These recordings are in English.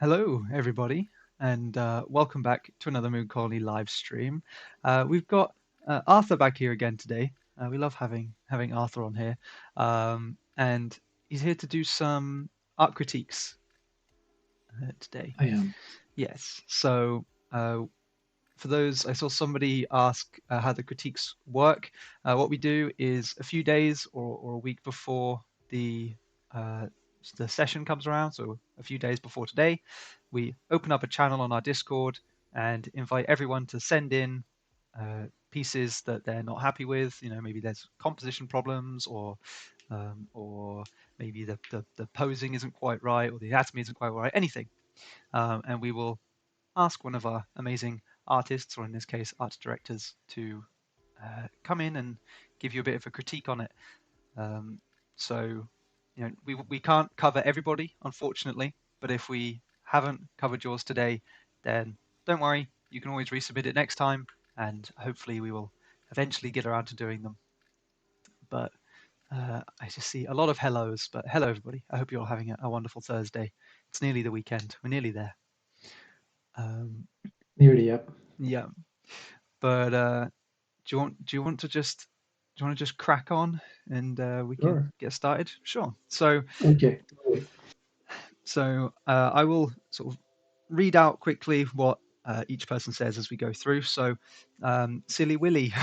Hello, everybody, and welcome back to another Mooncolony live stream. We've got Arthur back here again today. We love having Arthur on here, and he's here to do some art critiques today. I am. Yes. So for those, I saw somebody ask how the critiques work. What we do is a few days or a week before uh, the session comes around, so a few days before today, we open up a channel on our Discord and invite everyone to send in pieces that they're not happy with. Maybe there's composition problems, or maybe the posing isn't quite right, or the anatomy isn't quite right. Anything, and we will ask one of our amazing artists, or in this case, art directors, to come in and give you a bit of a critique on it. Um, so, we can't cover everybody, unfortunately, but if we haven't covered yours today, then don't worry, you can always resubmit it next time, and hopefully we will eventually get around to doing them. But I just see a lot of hellos, but hello, everybody. I hope you're all having a wonderful Thursday. It's nearly the weekend. We're nearly there. Um, Nearly up. yeah. But do you want to just crack on and we can Sure. get started? Sure. So Okay. I will sort of read out quickly what each person says as we go through. So Silly Willy,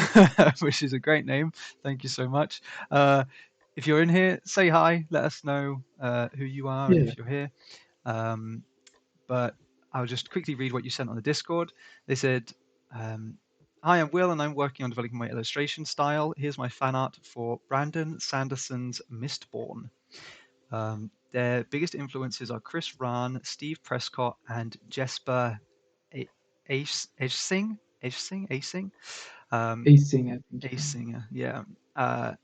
which is a great name. Thank you so much. If you're in here, say hi. Let us know who you are and Yeah. if you're here. Um, but I'll just quickly read what you sent on the Discord. They said, "Hi, I'm Will, and I'm working on developing my illustration style. Here's my fan art for Brandon Sanderson's Mistborn. Their biggest influences are Chris Rahn, Steve Prescott, and Jesper Acing. Acing. Um, Acing, I think. Yeah. Acing, yeah.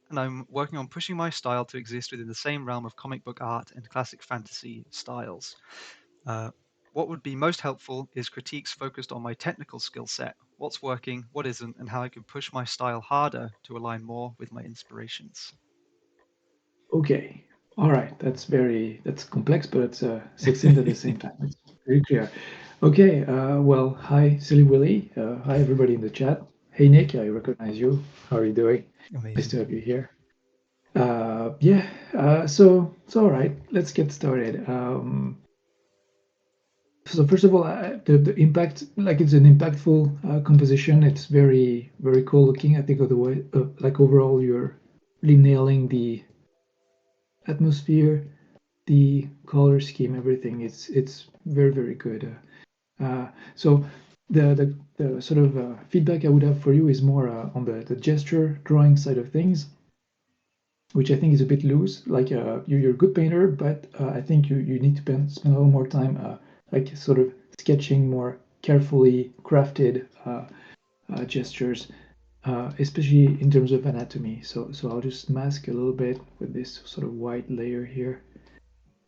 And I'm working on pushing my style to exist within the same realm of comic book art and classic fantasy styles. Uh, what would be most helpful is critiques focused on my technical skill set, what's working, what isn't, and how I can push my style harder to align more with my inspirations." Okay. All right. That's complex, but it's succinct at the same time. It's very clear. Okay. Well, hi, Silly Willy. Hi, everybody in the chat. Hey, Nick. I recognize you. How are you doing? Nice Amazing. to have you here. Yeah. So all right. Let's get started. So first of all, the impact, like it's an impactful composition. It's very cool looking. I think of the way, like overall, you're really nailing the atmosphere, the color scheme, everything. It's very good. So the sort of feedback I would have for you is more on the gesture drawing side of things, which I think is a bit loose. Like you're a good painter, but I think you need to spend a little more time, like sort of sketching more carefully crafted gestures, especially in terms of anatomy. So I'll just mask a little bit with this sort of white layer here.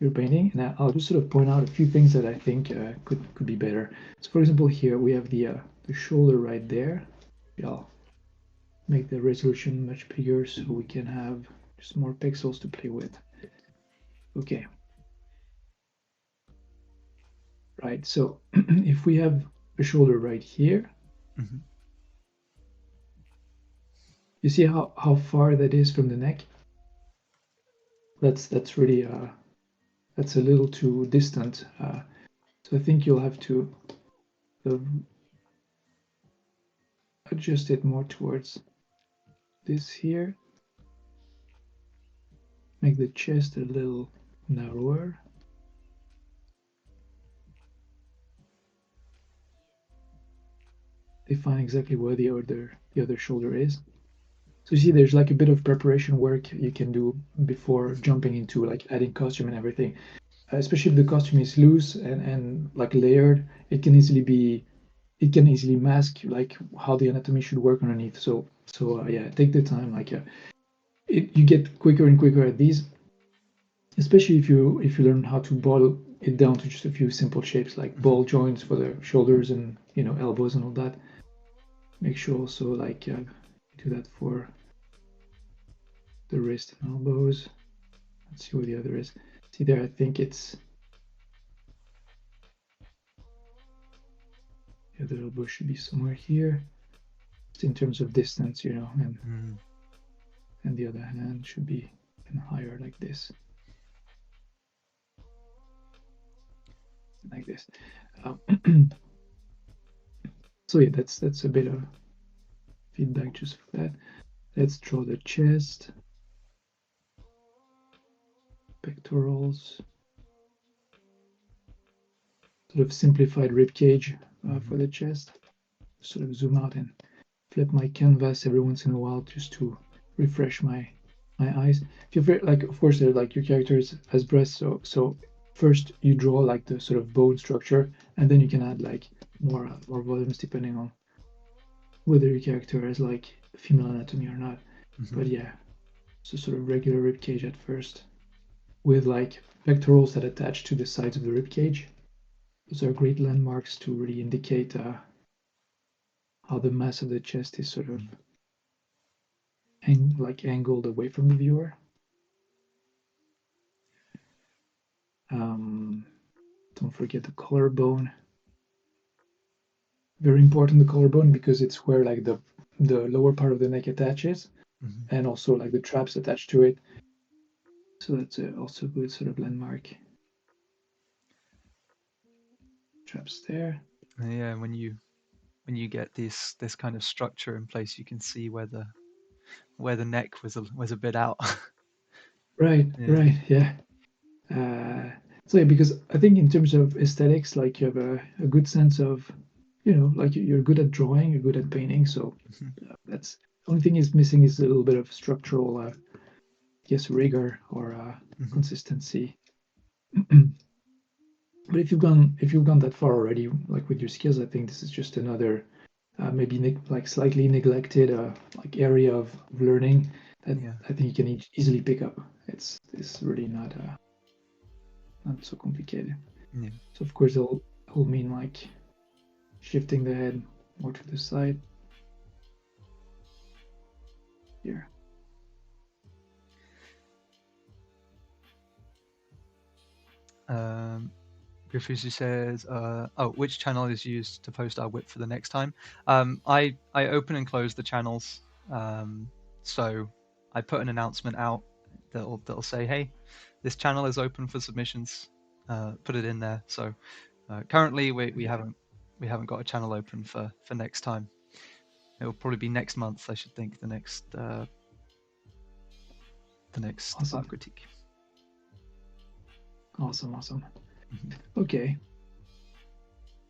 You're painting, and I'll just sort of point out a few things that I think could be better. So for example, here we have the shoulder right there. I'll make the resolution much bigger so we can have just more pixels to play with. Okay, right. So if we have a shoulder right here, Mhm. you see how far that is from the neck? That's really that's a little too distant. So I think you'll have to uh, adjust it more towards this here. Make the chest a little narrower. Define exactly where the other shoulder is. So you see there's like a bit of preparation work you can do before jumping into like adding costume and everything. Especially if the costume is loose and like layered, it can easily mask like how the anatomy should work underneath. So yeah, take the time. Like you get quicker and quicker at these, especially if you learn how to boil it down to just a few simple shapes like Mhm. ball joints for the shoulders and elbows and all that. Make sure also like do that for the wrist and elbows. Let's see what the other is. See there, I think it's. Yeah, the elbow should be somewhere here. Just in terms of distance, you know, and the other hand should be kind of higher like this. Like this. So yeah, that's a bit of feedback just for that. Let's draw the chest, pectorals, sort of simplified rib cage for the chest. Sort of zoom out and flip my canvas every once in a while just to refresh my eyes. Feel free, like, of course, like your characters has breasts, so first you draw like the sort of bone structure, and then you can add like more volumes depending on whether your character has like female anatomy or not. But yeah, so sort of regular rib cage at first, with like pectorals that attach to the sides of the rib cage. Those are great landmarks to really indicate how the mass of the chest is sort of angled away from the viewer. Don't forget the collarbone. Very important, the collarbone, because it's where like the lower part of the neck attaches, and also like the traps attached to it. So that's also a good sort of landmark. Traps there. Yeah, when you get this kind of structure in place, you can see where the neck was a bit out. Right, Yeah. right, yeah. So yeah, because I think in terms of aesthetics, like you have a good sense of, you know, like you're good at drawing, you're good at painting. So that's the only thing is missing is a little bit of structural, I guess, rigor or consistency. But if you've gone that far already, like with your skills, I think this is just another maybe like slightly neglected like area of learning that I think you can easily pick up. It's really not so complicated. Yeah. So of course it'll mean like shifting the head more to the side here. Grifusi says, "Oh, which channel is used to post our whip for the next time?" I open and close the channels, so I put an announcement out that'll say, "Hey, this channel is open for submissions." Put it in there. So currently we haven't got a channel open for next time. It will probably be next month, I should think. The next Awesome. art critique. Awesome. Okay.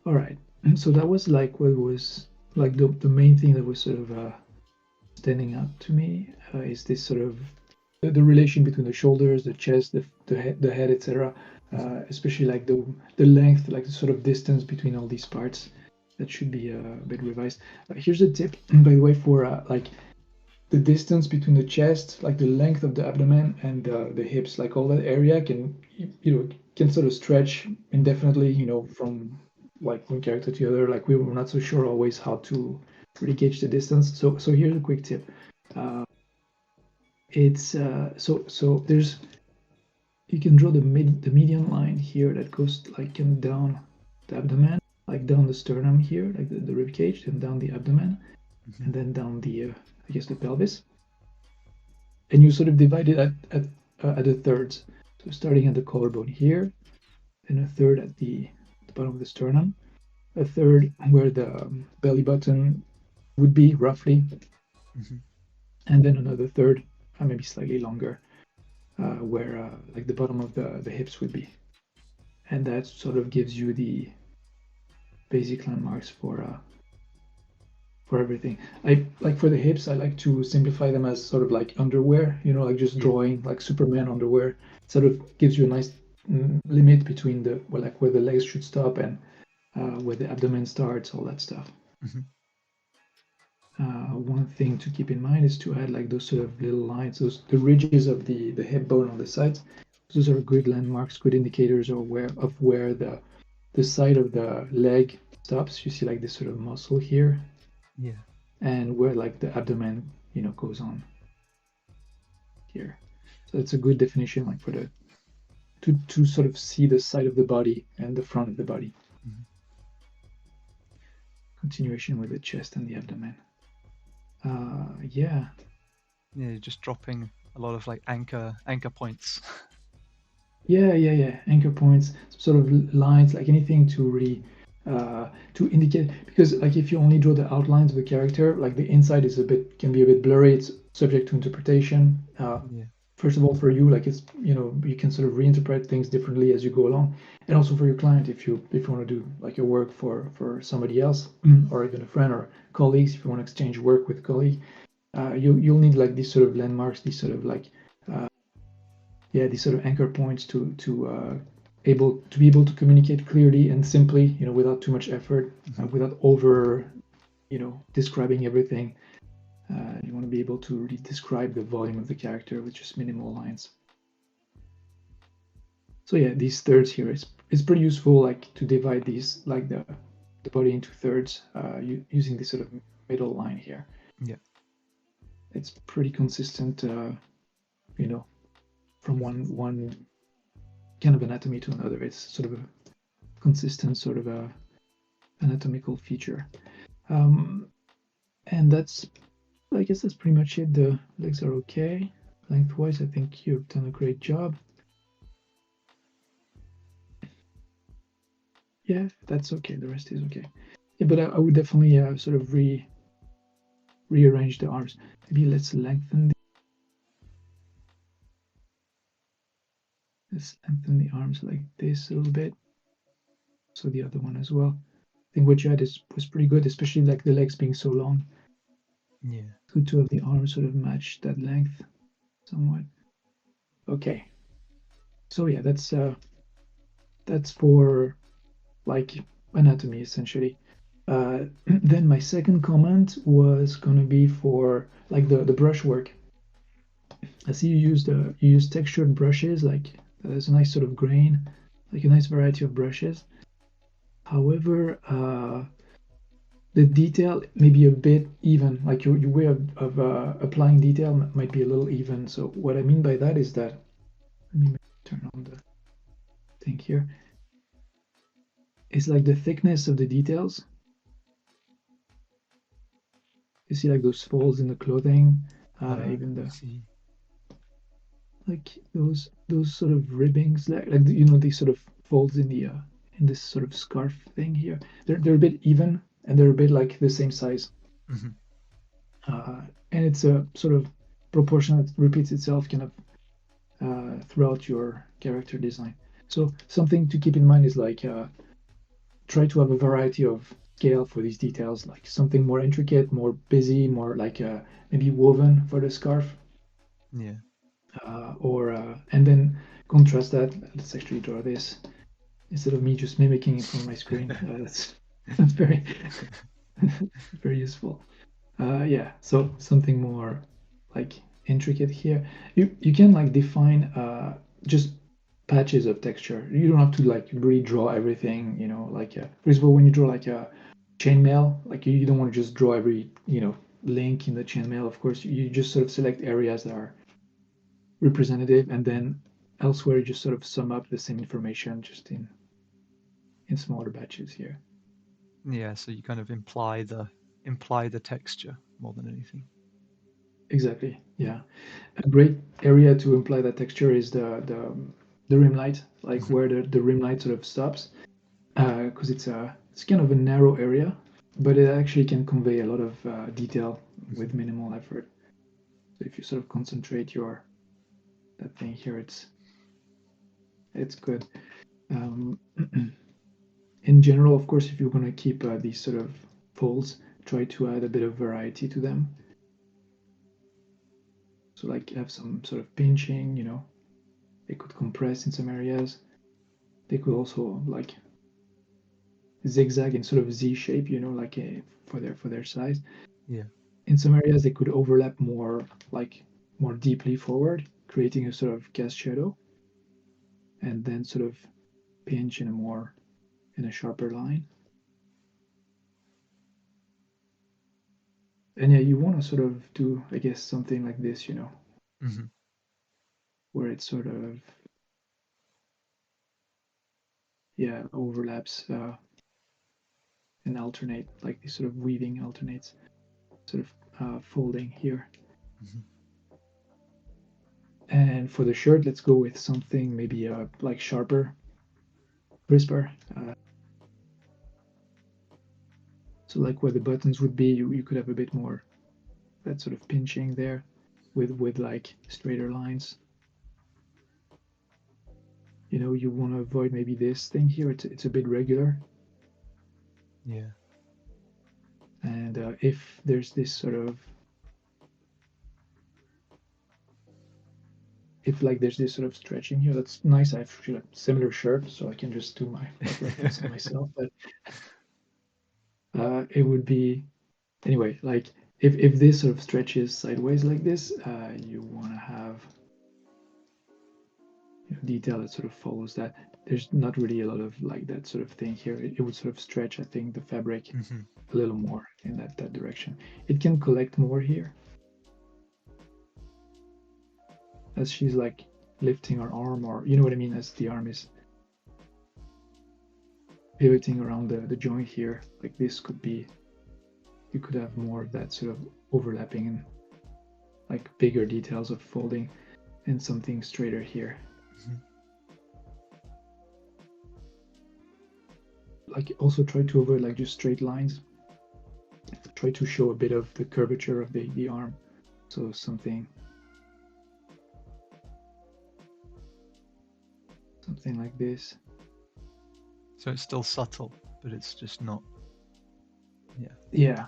All right. So that was like what was like the main thing that was sort of standing out to me is this sort of the relation between the shoulders, the chest, the head, etc. Especially like the length, like the sort of distance between all these parts. That should be a bit revised. Here's a tip, by the way, for like the distance between the chest, like the length of the abdomen and the hips, like all that area can sort of stretch indefinitely, from like one character to the other. Like we were not so sure always how to really gauge the distance. So here's a quick tip. It's so there's you can draw the median line here that goes like down the abdomen, like down the sternum here, like the rib cage, and down the abdomen, and then down the I guess the pelvis. And you sort of divide it at the thirds. So starting at the collarbone here, then a third at the bottom of the sternum, a third where the belly button would be roughly, and then another third, maybe slightly longer, where like the bottom of the hips would be. And that sort of gives you the basic landmarks for everything. I like for the hips, I like to simplify them as sort of like underwear, like just drawing like Superman underwear. It sort of gives you a nice limit between where the legs should stop and where the abdomen starts, all that stuff. One thing to keep in mind is to add like those sort of little lines, the ridges of the hip bone on the sides. Those are good landmarks, good indicators of where the side of the leg stops. You see like this sort of muscle here. Yeah. And where like the abdomen, goes on here. So it's a good definition, like for the to sort of see the side of the body and the front of the body. continuation with the chest and the abdomen. Yeah. Yeah, just dropping a lot of like anchor points. Yeah. Anchor points, sort of lines, like anything to really to indicate, because like if you only draw the outlines of the character, like the inside is can be a bit blurry. It's subject to interpretation. Yeah. First of all, for you, like it's you can sort of reinterpret things differently as you go along, and also for your client, if you want to do like your work for somebody else or even a friend or colleagues, if you want to exchange work with a colleague, you'll need like these sort of landmarks, these sort of like these sort of anchor points to be able to communicate clearly and simply, without too much effort, without over, describing everything. You want to be able to really describe the volume of the character with just minimal lines. So yeah, these thirds here is pretty useful, like to divide these, like the body into thirds, using this sort of middle line here. Yeah. It's pretty consistent, from one kind of anatomy to another. It's sort of a consistent sort of a anatomical feature. And I guess that's pretty much it. The legs are okay. Lengthwise, I think you've done a great job. Yeah, that's okay. The rest is okay. Yeah, but I would definitely sort of rearrange the arms. Maybe let's lengthen the arms like this a little bit. So the other one as well. I think what you had was pretty good, especially like the legs being so long. Yeah. It's good to have the arms sort of match that length somewhat. Okay. So yeah, that's for like anatomy essentially. Then my second comment was gonna be for like the brushwork. I see you use textured brushes, like there's a nice sort of grain, like a nice variety of brushes. However, the detail may be a bit even, like your way of applying detail might be a little even. So what I mean by that is that, let me turn on the thing here. It's like the thickness of the details. You see like those folds in the clothing, even the See. like those sort of ribbings, like these sort of folds in this sort of scarf thing here. They're a bit even and they're a bit like the same size. Mm-hmm. And it's a sort of proportion that repeats itself kind of throughout your character design. So something to keep in mind is like try to have a variety of scale for these details, like something more intricate, more busy, more like maybe woven for the scarf. Yeah. And then contrast that. Let's actually draw this instead of me just mimicking it from my screen. That's very very useful. Yeah, so something more like intricate here. You can like define just patches of texture. You don't have to like redraw everything. Like for example, when you draw like a chainmail, like you don't want to just draw every link in the chainmail. Of course, you just sort of select areas that are representative, and then elsewhere you just sort of sum up the same information just in smaller batches here. Yeah, so you kind of imply the texture more than anything. Exactly. Yeah. A great area to imply that texture is the rim light, like Mm-hmm. where the rim light sort of stops, because it's kind of a narrow area, but it actually can convey a lot of detail Mm-hmm. with minimal effort. So if you sort of concentrate that thing here, it's good. Um, in general, of course, if you're going to keep these sort of folds, try to add a bit of variety to them. So like have some sort of pinching, they could compress in some areas. They could also like zigzag in sort of Z shape, like for their size. Yeah. In some areas, they could overlap more deeply forward, creating a sort of cast shadow, and then sort of pinch in a sharper line. And yeah, you want to sort of do, I guess, something like this, Mm-hmm. where it sort of overlaps and alternate, like this sort of weaving alternates, sort of folding here. Mhm. And for the shirt, let's go with something maybe like sharper, crisper. So like where the buttons would be, you could have a bit more that sort of pinching there with like straighter lines. You know, you want to avoid maybe this thing here. It's a bit regular. Yeah. And if there's this sort of, if like there's this sort of stretching here, that's nice. I have actually a similar shirt, so I can just do my like this on myself. But it would be anyway. Like if this sort of stretches sideways like this, you want to have detail that sort of follows that. There's not really a lot of like that sort of thing here. It would sort of stretch, I think, the fabric Mm-hmm. a little more in that direction. It can collect more here as she's like lifting her arm, or you know what I mean, as the arm is pivoting around the joint here. Like this could be, you could have more of that sort of overlapping and like bigger details of folding and something straighter here. Mm-hmm. Like also try to avoid like just straight lines. Try to show a bit of the curvature of the arm. So something like this. So it's still subtle, but it's just not. Yeah.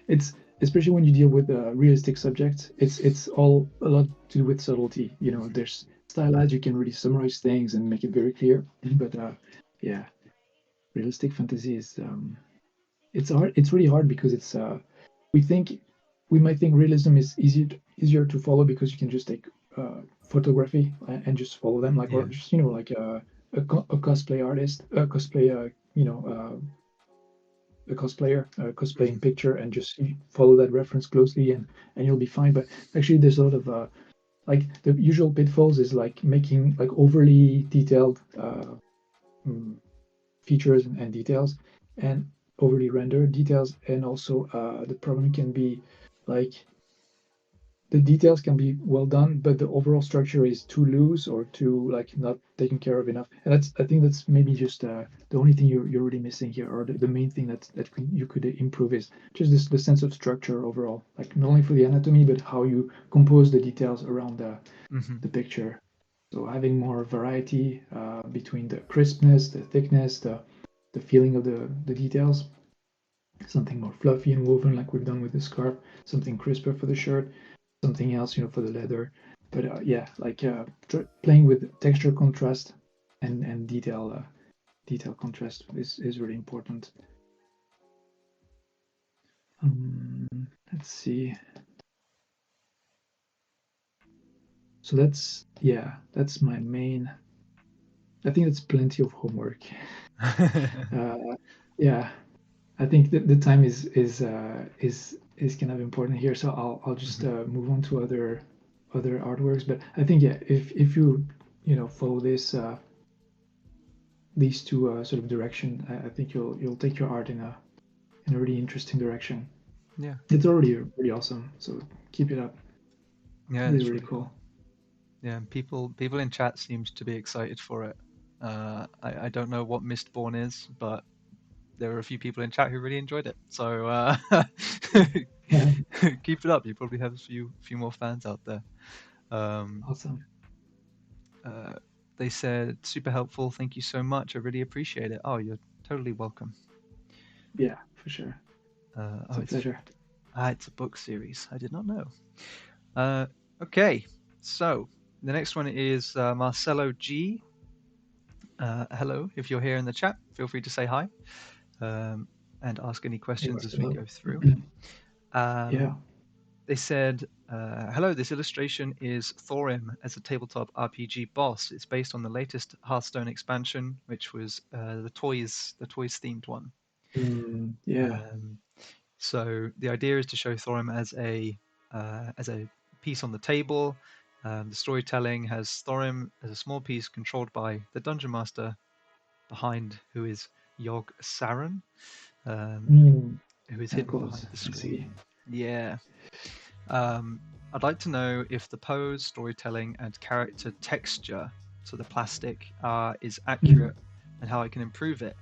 It's especially when you deal with realistic subjects. It's all a lot to do with subtlety. You know, there's stylized. You can really summarize things and make it very clear. But yeah, realistic fantasy is it's hard. It's really hard because it's we think we might think realism is easier to follow because you can just take photography and just follow them, like, or Yeah. just like a cosplay artist, a cosplay a cosplayer cosplaying Mm-hmm. picture, and just follow that reference closely, and you'll be fine. But actually there's a lot of like the usual pitfalls is like making like overly detailed mm, features and details, and overly rendered details. And also the problem can be like the details can be well done, but the overall structure is too loose or too like not taken care of enough. And that's, I think that's maybe just the only thing you're really missing here, or the main thing that you could improve is just this the sense of structure overall, like not only for the anatomy but how you compose the details around Mm-hmm. the picture. So having more variety between the crispness, the thickness, the feeling of the details, something more fluffy and woven like we've done with the scarf, something crisper for the shirt, something else, for the leather. But yeah, like playing with texture contrast and detail contrast is really important. Um, let's see. So that's my main. I think that's plenty of homework. Yeah, I think the time is kind of important here. So I'll just Mm-hmm. move on to other artworks. But I think yeah, if you follow this these two sort of direction, I think you'll take your art in a really interesting direction. Yeah. It's already really awesome. So keep it up. Yeah, Really it's really really cool. cool. Yeah, and people in chat seems to be excited for it. I don't know what Mistborn is, but there were a few people in chat who really enjoyed it. So Yeah, keep it up. You probably have a few more fans out there. Um, awesome. uh, they said super helpful. Thank you so much. I really appreciate it. Oh, you're totally welcome. Yeah, for sure. It's Oh, a pleasure. it's a book series. I did not know. Uh, okay, so the next one is Marcelo G. Hello, if you're here in the chat, feel free to say hi um, and ask any Hey questions as we Marcelo. go through. Um, Yeah. they said, hello, this illustration is Thorim as a tabletop RPG boss. It's based on the latest Hearthstone expansion, which was the toys themed one. Yeah. Um, so the idea is to show Thorim as a piece on the table. The storytelling has Thorim as a small piece controlled by the dungeon master behind, who is Yog Saron, who is hidden Ankles, behind the I see. screen. Yeah. I'd like to know if the pose, storytelling, and character texture, so the plastic, is accurate, and how I can improve it.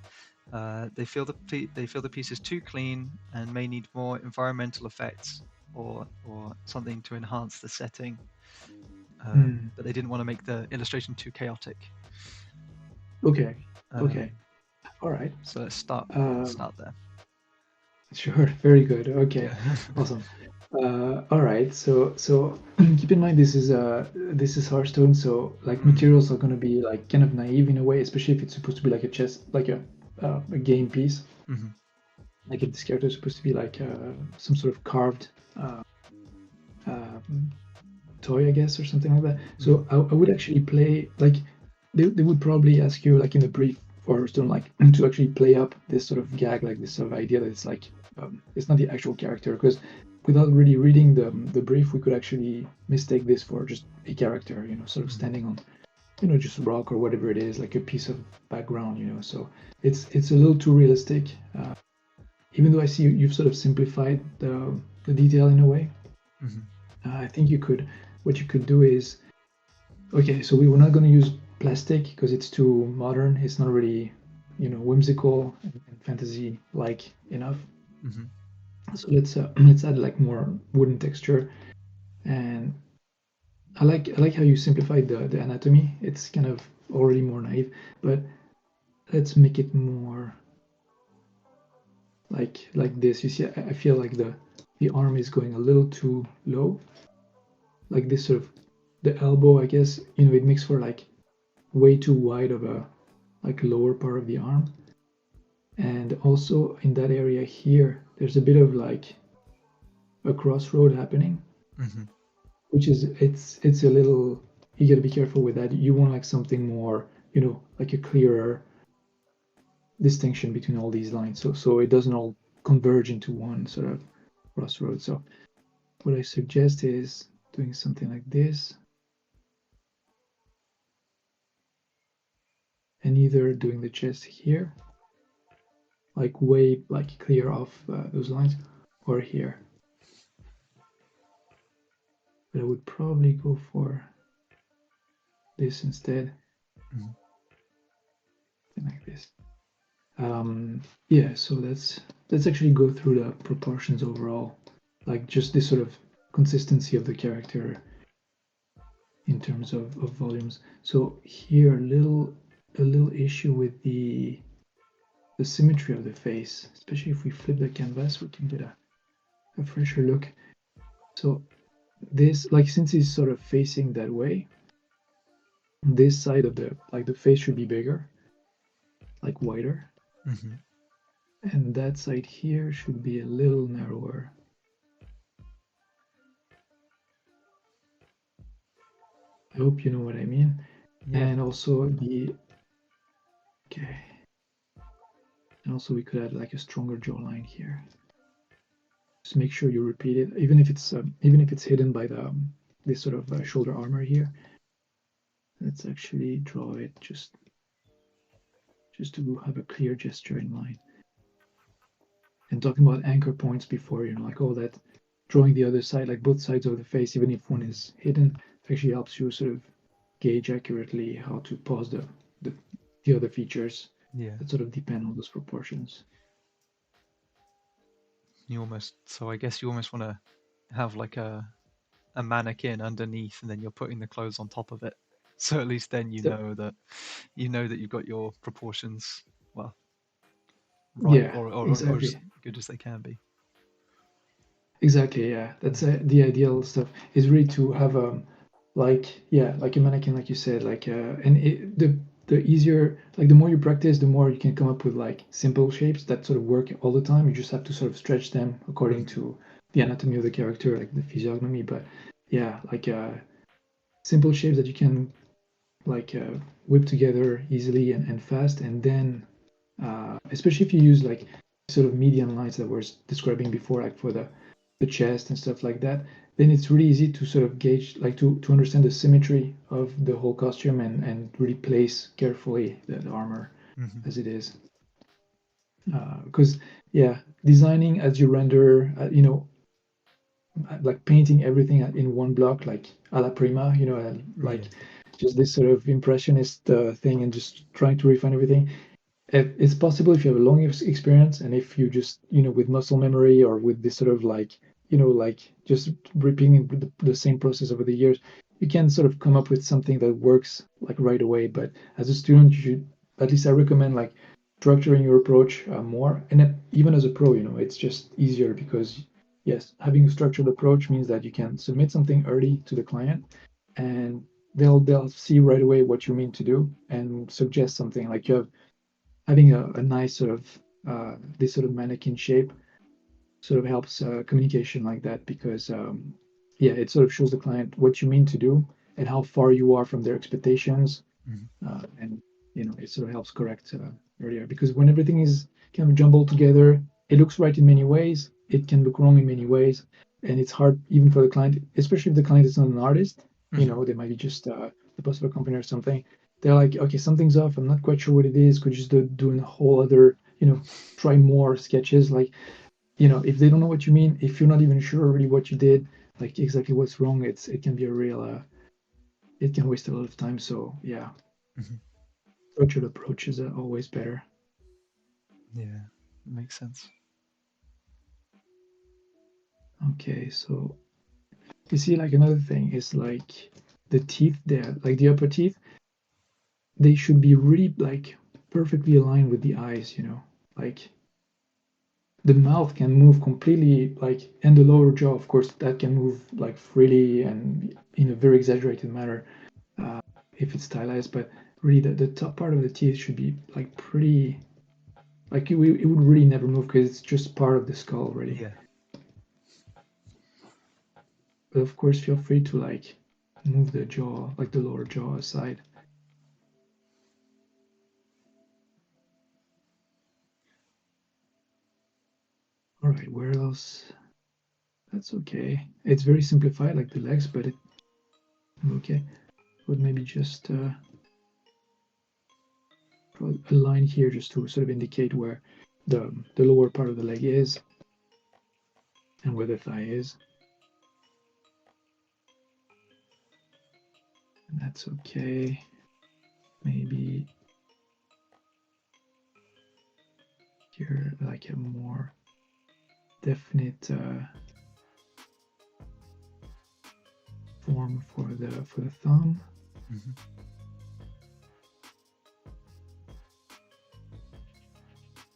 They feel the piece is too clean and may need more environmental effects or something to enhance the setting. But they didn't want to make the illustration too chaotic. Okay. All right. So let's start there. Sure. Very good. Okay. Yeah. Awesome. All right. So keep in mind this is Hearthstone. So like materials are going to be like kind of naive in a way, especially if it's supposed to be like a chess, like a game piece. Mm-hmm. Like if this character is supposed to be like some sort of carved toy, I guess, or something like that. So I would actually play like they would probably ask you like in the brief for Hearthstone like to actually play up this sort of gag, like this sort of idea that it's like it's not the actual character, because without really reading the brief, we could actually mistake this for just a character, you know, sort of standing on, you know, just a rock or whatever it is, like a piece of background, you know. So it's a little too realistic. Even though I see you've sort of simplified the detail in a way, I think what you could do is, okay, so we were not going to use plastic because it's too modern. It's not really, you know, whimsical and fantasy like enough. So let's add like more wooden texture, and I like how you simplified the anatomy. It's kind of already more naive, but let's make it more like this. You see, I feel like the arm is going a little too low, like this sort of the elbow. I guess, you know, it makes for like way too wide of a like lower part of the arm, and also in that area here, there's a bit of like a crossroad happening, which is it's a little, you got to be careful with that. You want like something more, you know, like a clearer distinction between all these lines, so it doesn't all converge into one sort of crossroad. So what I suggest is doing something like this, and either doing the chest here, like way like clear off those lines, or here. But I would probably go for this instead. Something like this. Yeah, so let's actually go through the proportions overall, like just this sort of consistency of the character in terms of volumes. So here a little issue with the symmetry of the face, especially if we flip the canvas, we can get a fresher look. So this, like, since he's sort of facing that way, this side of the face should be bigger, like wider. And that side here should be a little narrower. I hope you know what I mean. Yeah. And also okay. And also we could add like a stronger jawline here. Just make sure you repeat it, even if it's hidden by this sort of shoulder armor here. Let's actually draw it just to have a clear gesture in mind. And talking about anchor points before, you know, like all that, drawing the other side, like both sides of the face, even if one is hidden, actually helps you sort of gauge accurately how to pause the other features that sort of depend on those proportions. So I guess you almost want to have like a mannequin underneath, and then you're putting the clothes on top of it. So at least then you know that you've got your proportions well, right, yeah, or exactly. as good as they can be. Exactly, yeah. That's the ideal stuff. Is really to have like a mannequin, like you said, like and the easier, like the more you practice, the more you can come up with like simple shapes that sort of work all the time. You just have to sort of stretch them according to the anatomy of the character, like the physiognomy. But yeah, like simple shapes that you can like whip together easily and fast, and then especially if you use like sort of median lines that we're describing before, like for the chest and stuff like that, then it's really easy to sort of gauge, like to understand the symmetry of the whole costume and really place carefully the armor as it is. because designing as you render, like painting everything in one block, like a la prima, like just this sort of impressionist thing, and just trying to refine everything. It's possible if you have a long experience, and if you just, with muscle memory, or with this sort of like, like just repeating the same process over the years, you can sort of come up with something that works like right away. But as a student, you should, at least I recommend, like structuring your approach more. And even as a pro, it's just easier because, yes, having a structured approach means that you can submit something early to the client, and they'll see right away what you mean to do and suggest something. Like you have having a nice sort of this sort of mannequin shape sort of helps communication like that, because it sort of shows the client what you mean to do and how far you are from their expectations. And it sort of helps correct earlier, because when everything is kind of jumbled together, it looks right in many ways, it can look wrong in many ways, and it's hard even for the client, especially if the client is not an artist. They might be just the possible company or something. They're like, okay, something's off, I'm not quite sure what it is, could you just do a whole other, try more sketches, like, if they don't know what you mean, if you're not even sure really what you did, like exactly what's wrong, it can be a real it can waste a lot of time. So yeah, structured approach is always better. Yeah, makes sense. Okay, so you see, like another thing is like the teeth there, like the upper teeth, they should be really like perfectly aligned with the eyes, like the mouth can move completely, like, and the lower jaw, of course, that can move like freely and in a very exaggerated manner uh, if it's stylized. But really, the top part of the teeth should be like pretty, like it would really never move because it's just part of the skull already. Yeah. But of course, feel free to like move the jaw, like the lower jaw aside. All right, where else? That's okay. It's very simplified, like the legs, but okay. Would maybe just draw a line here just to sort of indicate where the lower part of the leg is and where the thigh is. And that's okay. Maybe here, like a more definite form for the thumb.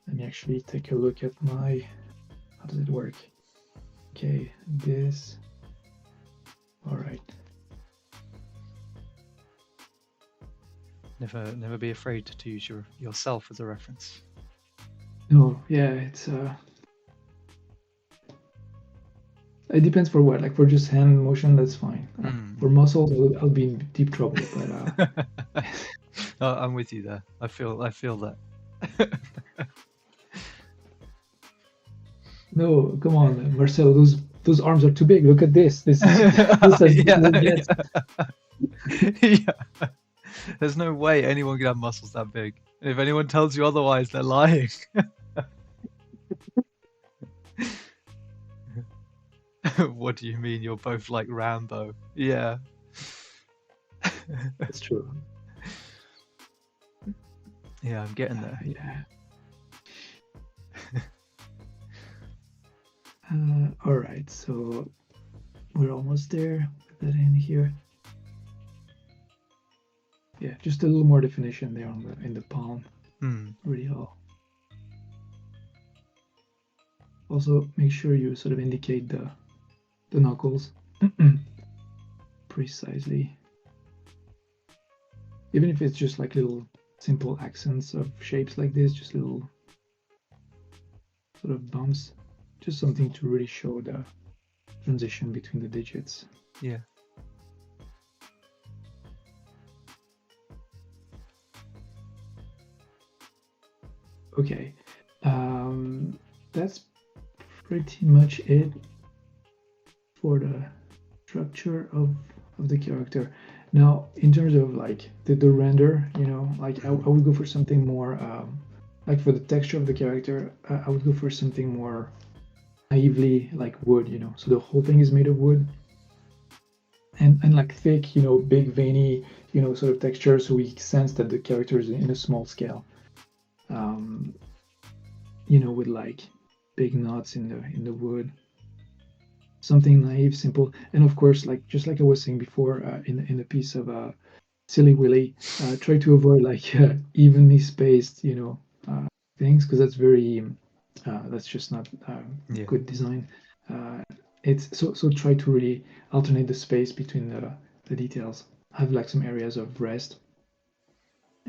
Let me actually take a look at my, how does it work? Okay, this. All right. Never be afraid to use yourself as a reference. No, yeah, it's it depends for what. Like for just hand motion, that's fine. For muscles, I'll be in deep trouble. But I'm with you there. I feel that. No, come on, Marcelo. Those arms are too big. Look at this. This is yeah. Yeah. There's no way anyone can have muscles that big. And if anyone tells you otherwise, they're lying. What do you mean? You're both like Rambo? Yeah. That's true. Yeah, I'm getting there. Yeah. All right, so we're almost there. Put that in here. Yeah, just a little more definition there in the palm. Really all. Also, make sure you sort of indicate the knuckles precisely. Even if it's just like little simple accents of shapes like this, just little sort of bumps, just something to really show the transition between the digits. Yeah. Okay, that's pretty much it for the structure of the character. Now, in terms of like the render, like I would go for something more. like for the texture of the character, I would go for something more naively like wood, you know. So the whole thing is made of wood, and like thick, you know, big veiny, you know, sort of texture, so we sense that the character is in a small scale. You know, with like big knots in the wood. Something naive, simple, and of course, like just like I was saying before, in the piece of Silly Willy, try to avoid like evenly spaced, you know, things, because that's just not Yeah. good design. Uh, it's so try to really alternate the space between the details. Have like some areas of rest,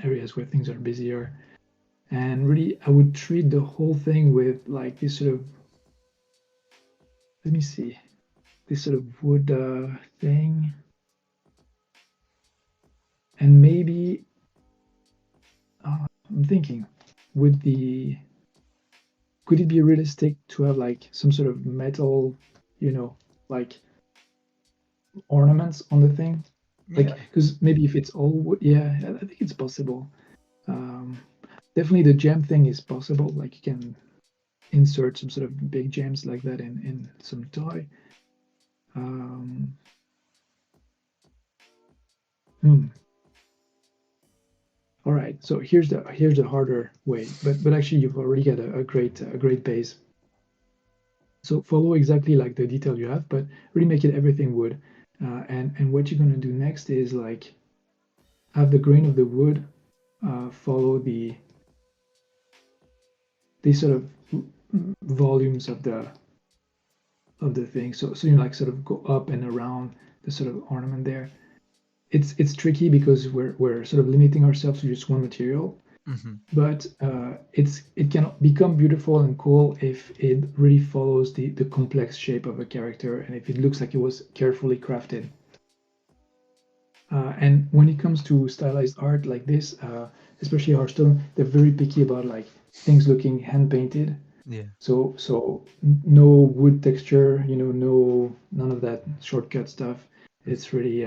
areas where things are busier, and really I would treat the whole thing with like this sort of, let me see, this sort of wood thing, and maybe I'm thinking, would the could it be realistic to have like some sort of metal, you know, like ornaments on the thing? Like, Yeah. because maybe if it's all wood, yeah, I think it's possible. Um, Definitely the gem thing is possible. Like you can insert some sort of big gems like that in some toy. Um, hmm. All right, so here's the harder way, but actually you've already got a great base. So follow exactly like the detail you have, but really make it everything wood. And what you're gonna do next is like have the grain of the wood follow the sort of volumes of the thing. So you like sort of go up and around the sort of ornament there. It's tricky because we're sort of limiting ourselves to just one material, Mm-hmm. but it can become beautiful and cool if it really follows the complex shape of a character and if it looks like it was carefully crafted. And when it comes to stylized art like this, especially Hearthstone, they're very picky about like things looking hand painted. Yeah. So no wood texture, you know, none of that shortcut stuff. It's really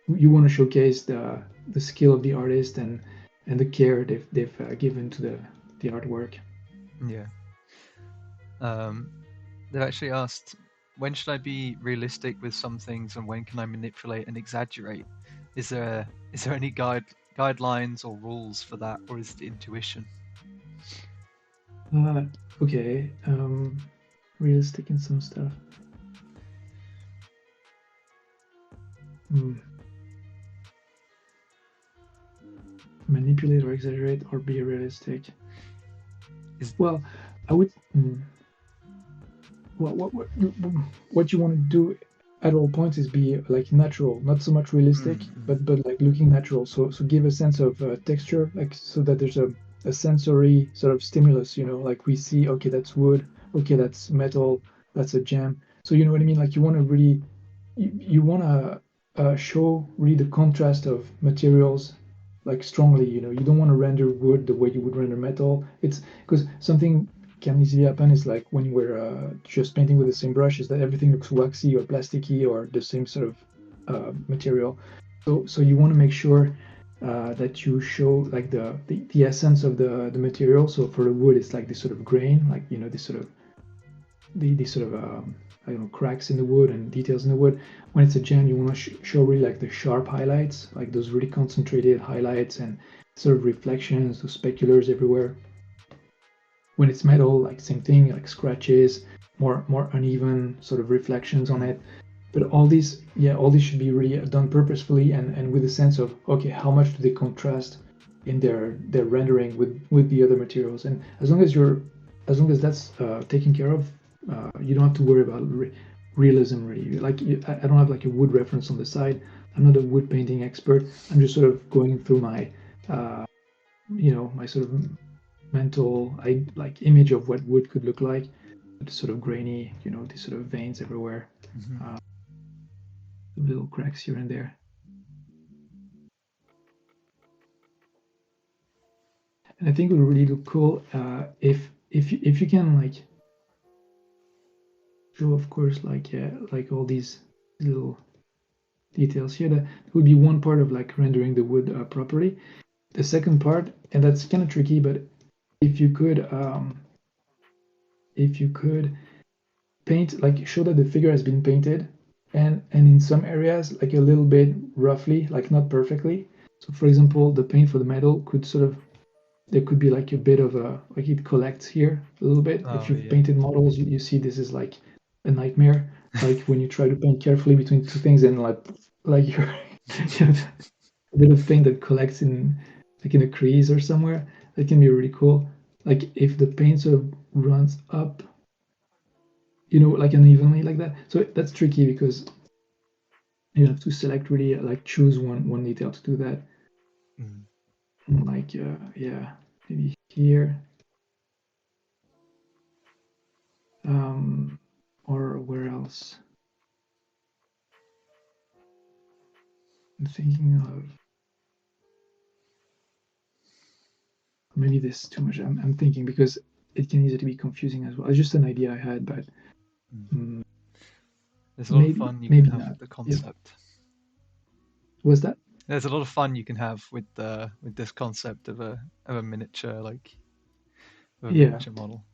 you want to showcase the skill of the artist and the care they've given to the artwork. Yeah. Um, they've actually asked, when should I be realistic with some things, and when can I manipulate and exaggerate? Is there any guidelines or rules for that, or is it intuition? Uh, okay, realistic in some stuff. Hmm. Manipulate or exaggerate or be realistic. Is Well, I would. What you want to do at all points is be like natural, not so much realistic, mm, but like looking natural. So give a sense of texture, like so that there's a sensory sort of stimulus. You know, like we see, okay, that's wood, okay, that's metal, that's a gem. So you know what I mean? Like you want to really, you want to show really the contrast of materials like strongly. You know, you don't want to render wood the way you would render metal. It's because something can easily happen is like when we're just painting with the same brush is that everything looks waxy or plasticky or the same sort of material. So you want to make sure that you show like the essence of the material. So for the wood, it's like this sort of grain, like you know this sort of these sort of I don't know, cracks in the wood and details in the wood. When it's a gem, you want to show really like the sharp highlights, like those really concentrated highlights and sort of reflections, those speculars everywhere. When it's metal, like same thing, like scratches, more uneven sort of reflections on mm, it. But all these should be really done purposefully and with a sense of okay, how much do they contrast in their rendering with the other materials? And as long as that's taken care of, you don't have to worry about realism really. Like I don't have like a wood reference on the side. I'm not a wood painting expert. I'm just sort of going through uh, my sort of mental like image of what wood could look like. It's sort of grainy, these sort of veins everywhere, mhm. uh, little cracks here and there. And I think it would really look cool if you can like show, of course, like all these little details here. That would be one part of like rendering the wood properly. The second part, and that's kind of tricky, but if you could paint, like show that the figure has been painted, and in some areas like a little bit roughly, like not perfectly. So for example, the paint for the metal could sort of, there could be like a bit of a, like it collects here a little bit. If Oh you've yeah. painted models, you see this is like a nightmare. Like when you try to paint carefully between two things and like you're you have a bit of paint that collects in like in a crease or somewhere. That can be really cool. Like if the paint sort of runs up, like unevenly like that. So that's tricky because you have to select really, like choose one detail to do that. Mm. Like yeah, maybe here, or where else? I'm thinking of, maybe this is too much. I'm thinking because it can easily be confusing as well. It's just an idea I had, but Mm. There's a lot of maybe fun you can maybe have not. with the Yeah, concept. was that? There's a lot of fun you can have with this concept of a miniature, like of a Yeah, miniature model.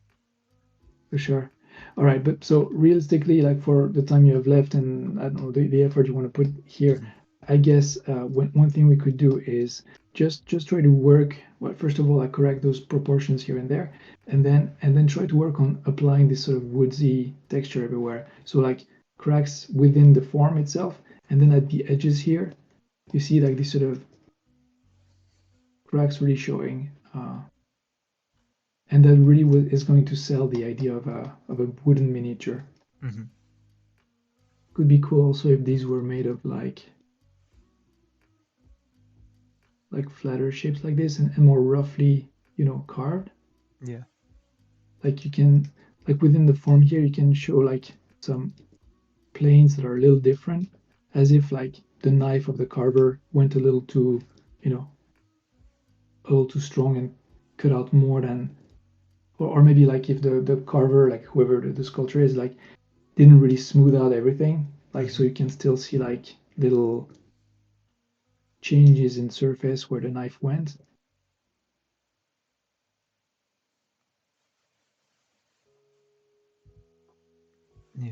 for sure. All right, but so realistically, like for the time you have left and I don't know the effort you want to put here, Mhm. I guess one thing we could do is just try to work. Well, first of all, like correct those proportions here and there, and then try to work on applying this sort of woodsy texture everywhere. So like cracks within the form itself, and then at the edges here, you see like these sort of cracks really showing. And that really is going to sell the idea of a wooden miniature. Mhm. Could be cool also if these were made of like flatter shapes like this, and more roughly, carved. Yeah. Like you can, like within the form here, you can show like some planes that are a little different, as if like the knife of the carver went a little too, you know, a little too strong and cut out more than, or maybe like if the carver, like whoever the sculptor is, like didn't really smooth out everything, like so Mhm. you can still see like little changes in surface where the knife went. Yeah.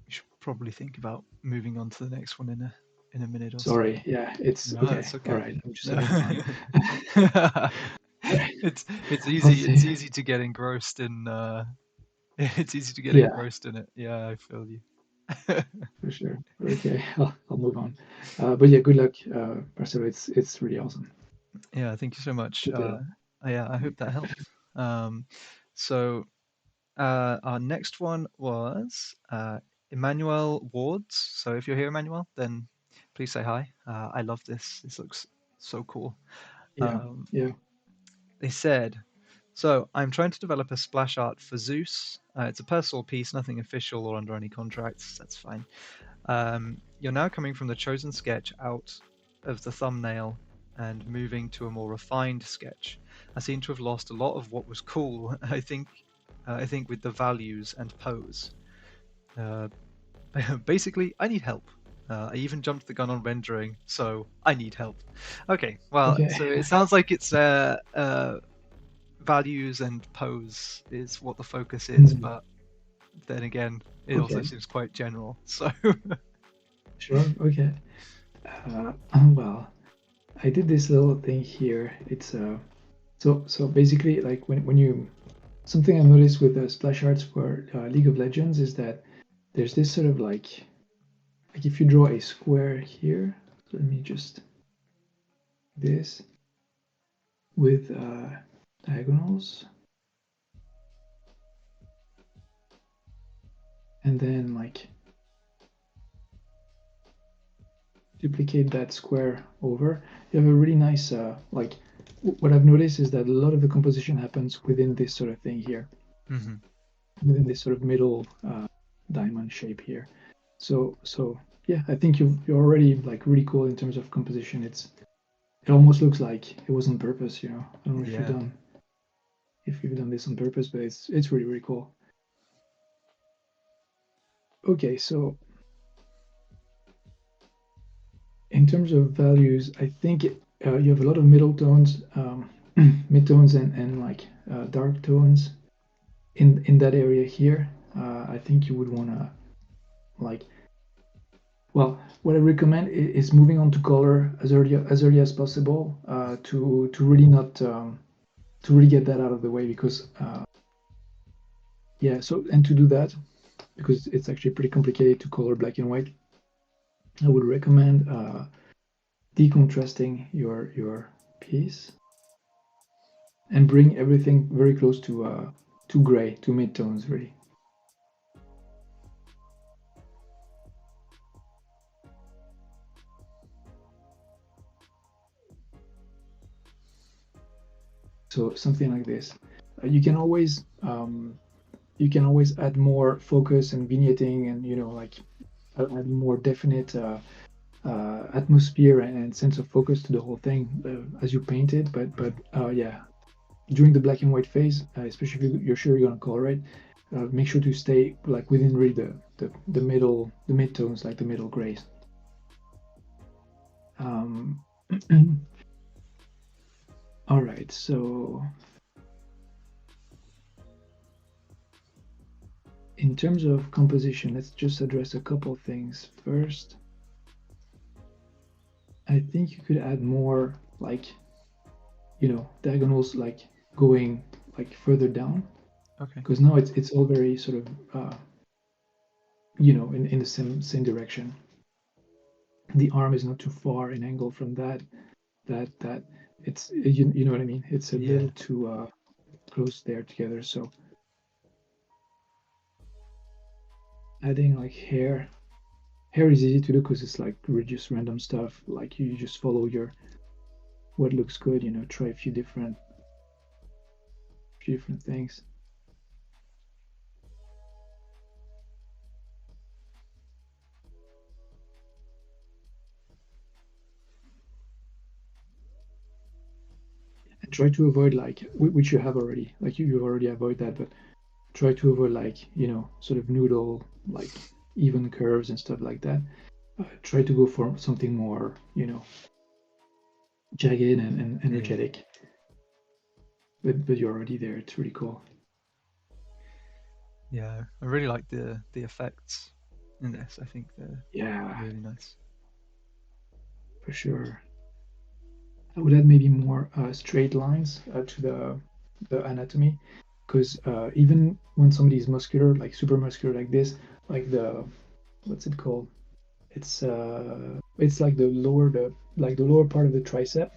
You should probably think about moving on to the next one in a minute or so. Sorry, yeah, it's No, okay. that's All okay. right, I'm just No. having fun. It's I'll easy. see. It's easy to get engrossed in. It's easy to get Yeah, engrossed in it. Yeah, I feel you. for sure. Okay, I'll move on. But yeah, good luck, Marcelo. It's really awesome. Yeah, thank you so much. Keep it up. Yeah, I hope that helped. Um, so our next one was Emmanuel Wards. So if you're here, Emmanuel, then please say hi. I love this. This looks so cool. Yeah, Um, yeah. they said, so I'm trying to develop a splash art for Zeus. It's a personal piece, nothing official or under any contracts. That's fine. You're now coming from the chosen sketch out of the thumbnail and moving to a more refined sketch. I seem to have lost a lot of what was cool. I think with the values and pose. Uh, Basically, I need help. I even jumped the gun on rendering, so I need help. Okay, well, Okay. so it sounds like it's values and pose is what the focus is, Mm, but then again, it also okay. seems quite general. So, Sure. Okay. Well, I did this little thing here. It's so basically like when you, something I noticed with the splash arts for League of Legends is that there's this sort of like if you draw a square here, so let me just this with diagonals, and then like duplicate that square over, you have a really nice like what I've noticed is that a lot of the composition happens within this sort of thing here, mhm. within this sort of middle diamond shape here. So yeah, I think you're already like really cool in terms of composition. It almost looks like it was on purpose. I don't know if Yeah. you've done this on purpose, but it's really really cool. Okay, so in terms of values, I think you have a lot of middle tones, midtones, and like dark tones in that area here. I think you would want to like. Well, what I recommend is moving on to color as early as possible to really not to really get that out of the way, because yeah. So, and to do that, because it's actually pretty complicated to color black and white, I would recommend decontrasting your piece and bring everything very close to gray, to midtones, really. So something like this. You can always add more focus and vignetting, and like add more definite atmosphere and sense of focus to the whole thing as you paint it. But yeah, during the black and white phase, especially if you're sure you're gonna color it, make sure to stay like within really the midtones, like the middle grays. All right, so in terms of composition, let's just address a couple things first. I think you could add more like diagonals, like going like further down. Okay. Because now it's all very sort of in the same direction. The arm is not too far in angle from that it's you know what I mean. It's a little too close there together. So adding like hair is easy to do because it's like just random stuff. Like you just follow what looks good. Try a few different things. And try to avoid like which you have already. Like you already avoid that, but try to avoid like sort of noodle, like even curves and stuff like that. Try to go for something more jagged and energetic. But you're already there. It's really cool. Yeah, I really like the effects in this. I think they're really nice. For sure. I would add maybe more straight lines to the anatomy, because even when somebody is muscular, like super muscular like this, like what's it called? It's like the lower part of the tricep.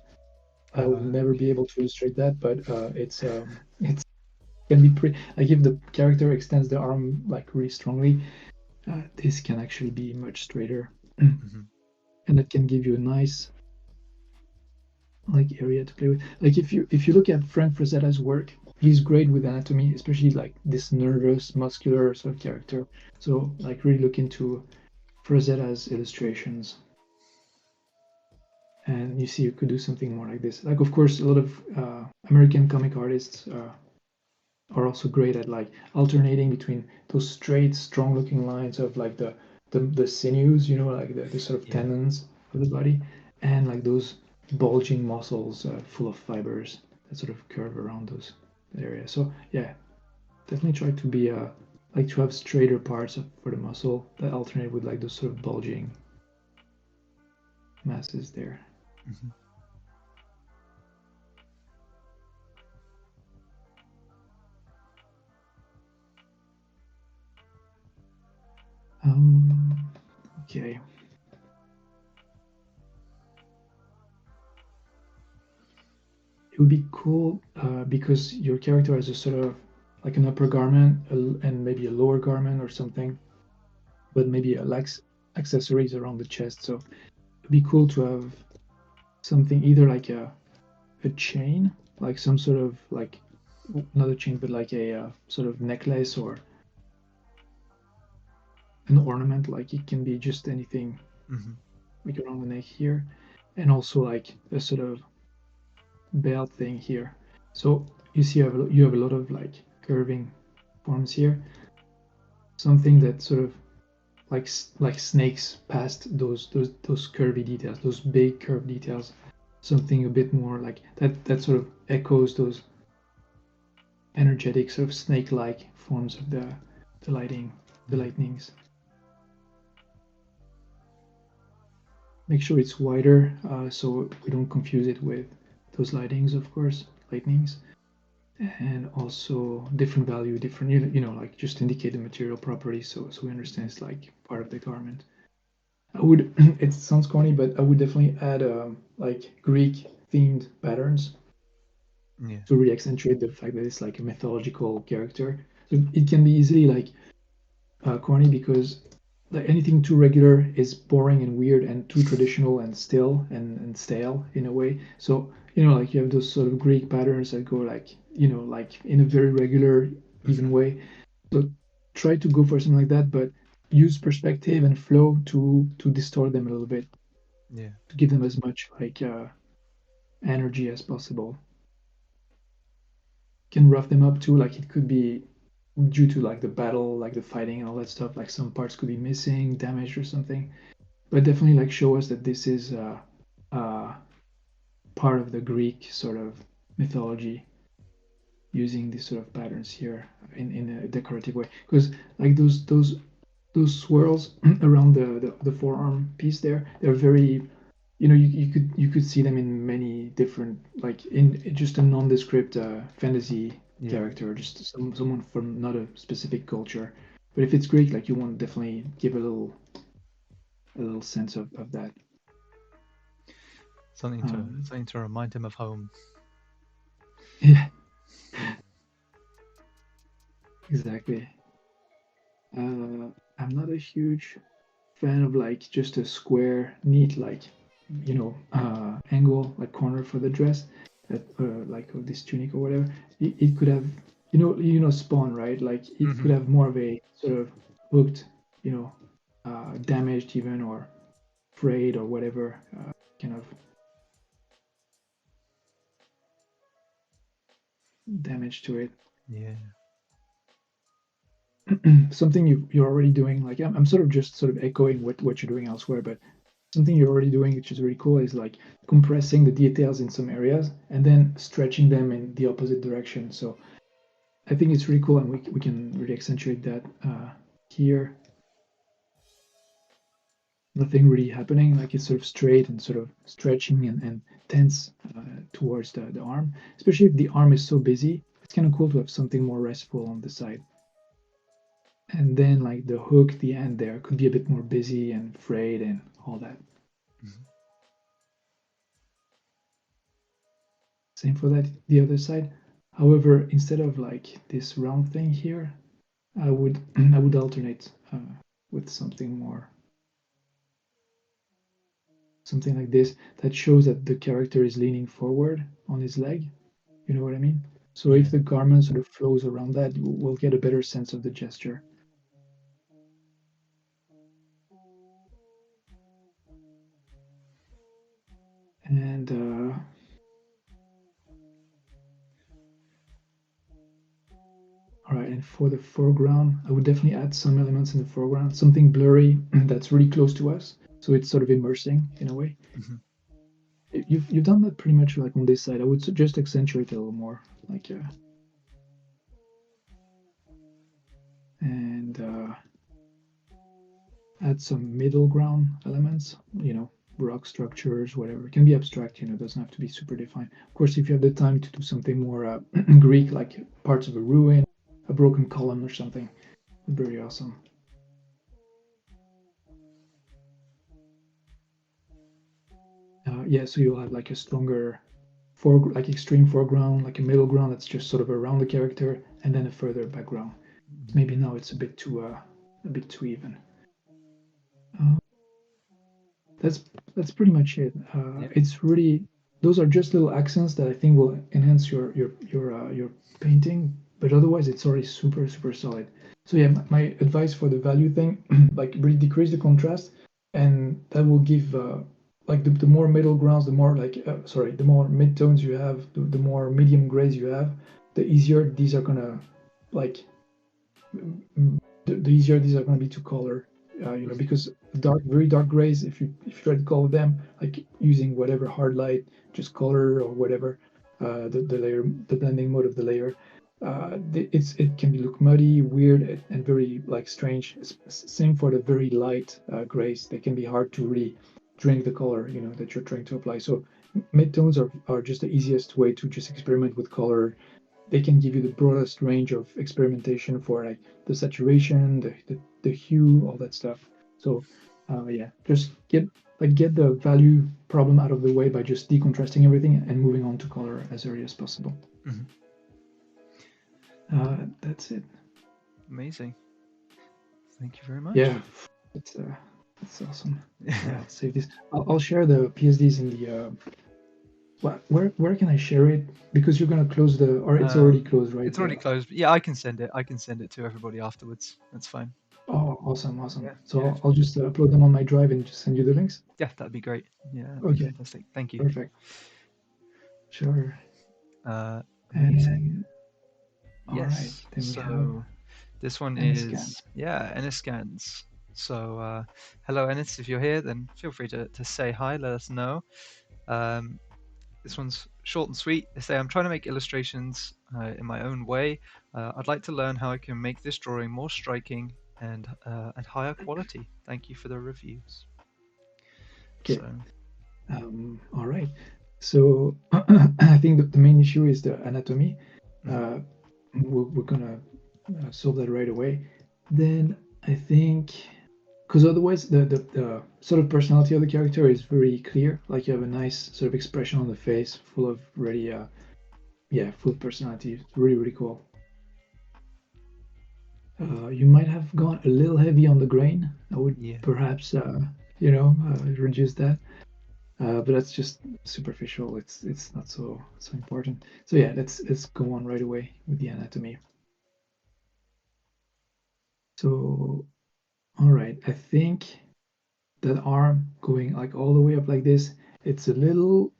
I would never be able to illustrate that, but it's can be pretty. Like if the character extends the arm like really strongly, this can actually be much straighter, and that can give you a nice like area to play with. Like if you look at Frank Frazetta's work, he's great with anatomy, especially like this nervous, muscular sort of character. So like really look into Frazetta's illustrations, and you see you could do something more like this. Like of course, a lot of American comic artists are also great at like alternating between those straight, strong-looking lines of like the sinews, like the sort of tendons of the body, and like those bulging muscles full of fibers that sort of curve around those areas. So yeah, definitely try to be like to have straighter parts for the muscle that alternate with like those sort of bulging masses there. Okay. It would be cool because your character has a sort of like an upper garment and maybe a lower garment or something, but maybe lacks accessories around the chest. So it'd be cool to have something either like a chain, like some sort of like not a chain, but like a sort of necklace or an ornament. Like it can be just anything, like around the neck here, and also like a sort of belt thing here. So you see you have a lot of like curving forms here. Something that sort of like snakes past those curvy details, those big curved details. Something a bit more like that sort of echoes those energetic sort of snake-like forms of the lightnings. Make sure it's wider so we don't confuse it with those lightnings, of course, lightnings. And also different value, different, like just indicate the material properties so we understand it's like part of the garment. I would, it sounds corny, but I would definitely add like Greek themed patterns to really accentuate the fact that it's like a mythological character. So it can be easily like corny because like anything too regular is boring and weird and too traditional and still and stale in a way. So like you have those sort of Greek patterns that go like like in a very regular even way. So try to go for something like that, but use perspective and flow to distort them a little bit. Yeah. To give them as much like energy as possible. Can rough them up too, like it could be due to like the battle, like the fighting and all that stuff, like some parts could be missing, damaged or something. But definitely like show us that this is part of the Greek sort of mythology, using these sort of patterns here in a decorative way. Because like those swirls around the forearm piece there, they're very you could see them in many different, like in just a nondescript fantasy character, just someone from not a specific culture. But if it's Greek, like you want to definitely give a little sense of that. Something to remind him of home. Yeah, exactly. I'm not a huge fan of like just a square, neat, like angle, like corner for the dress, that like of this tunic or whatever. It could have, Spawn, right? Like it could have more of a sort of hooked, damaged even or frayed or whatever kind of damage to it. Yeah. Something you're already doing, like I'm sort of echoing what you're doing elsewhere, but something you're already doing, which is really cool, is like compressing the details in some areas and then stretching them in the opposite direction. So I think it's really cool, and we can really accentuate that here. Nothing really happening, like it's sort of straight and sort of stretching and tense towards the arm. Especially if the arm is so busy, it's kind of cool to have something more restful on the side. And then like the hook, the end there could be a bit more busy and frayed and all that. Same for the other side. However, instead of like this round thing here, I would alternate with something like this that shows that the character is leaning forward on his leg. You know what I mean? So if the garment sort of flows around that, we'll get a better sense of the gesture. And all right, and for the foreground, I would definitely add some elements in the foreground, something blurry that's really close to us, so it's sort of immersing in a way. You've done that pretty much like on this side. I would just accentuate it a little more, like and add some middle ground elements. Rock structures, whatever. It can be abstract. It doesn't have to be super defined. Of course, if you have the time to do something more Greek, like parts of a ruin, a broken column, or something, very awesome. Yeah, so you'll have like a stronger like extreme foreground, like a middle ground that's just sort of around the character, and then a further background. Maybe now it's a bit too even. That's pretty much it. It's really, those are just little accents that I think will enhance your painting, but otherwise it's already super solid. So yeah, my advice for the value thing, like really decrease the contrast, and that will give like the more middle grounds, the more like the more mid-tones you have, the more medium grays you have, the easier these are gonna like the easier these are gonna be to color. because very dark grays, if you try to color them, like using whatever hard light, just color or whatever, the layer, the blending mode of the layer, it can be look muddy, weird, and very like strange. Same for the very light grays; they can be hard to really drink the color, that you're trying to apply. So midtones are just the easiest way to just experiment with color. They can give you the broadest range of experimentation for like the saturation, the hue, all that stuff. So yeah, just get the value problem out of the way by just decontrasting everything and moving on to color as early as possible. Mhm. That's it. Amazing. Thank you very much. Yeah, it's awesome. I'll save this. I'll share the PSDs in the. Where can I share it? Because you're gonna close or it's already closed, right? It's already closed. But yeah, I can send it. I can send it to everybody afterwards. That's fine. Oh, awesome. Yeah, So yeah. I'll just upload them on my drive and just send you the links. Yeah, that'd be great. Yeah, that'd be Okay, fantastic. Thank you. perfect. Sure. Amazing. All Yes. right, then we have So this one Eniscan. is Eniscans. So hello Enis, if you're here, then feel free to say hi. Let us know. This one's short and sweet. They say, I'm trying to make illustrations in my own way. I'd like to learn how I can make this drawing more striking and at higher quality. Thank you for the reviews. Okay. So, all right. So I think that the main issue is the anatomy. We're gonna solve that right away. Then I think, because otherwise the sort of personality of the character is very clear. Like you have a nice sort of expression on the face, full of really, full of personality. It's really, really cool. You might have gone a little heavy on the grain. I would perhaps, reduce that. But that's just superficial. It's not so important. So yeah, let's go on right away with the anatomy. So, all right, I think that arm going like all the way up like this, it's a little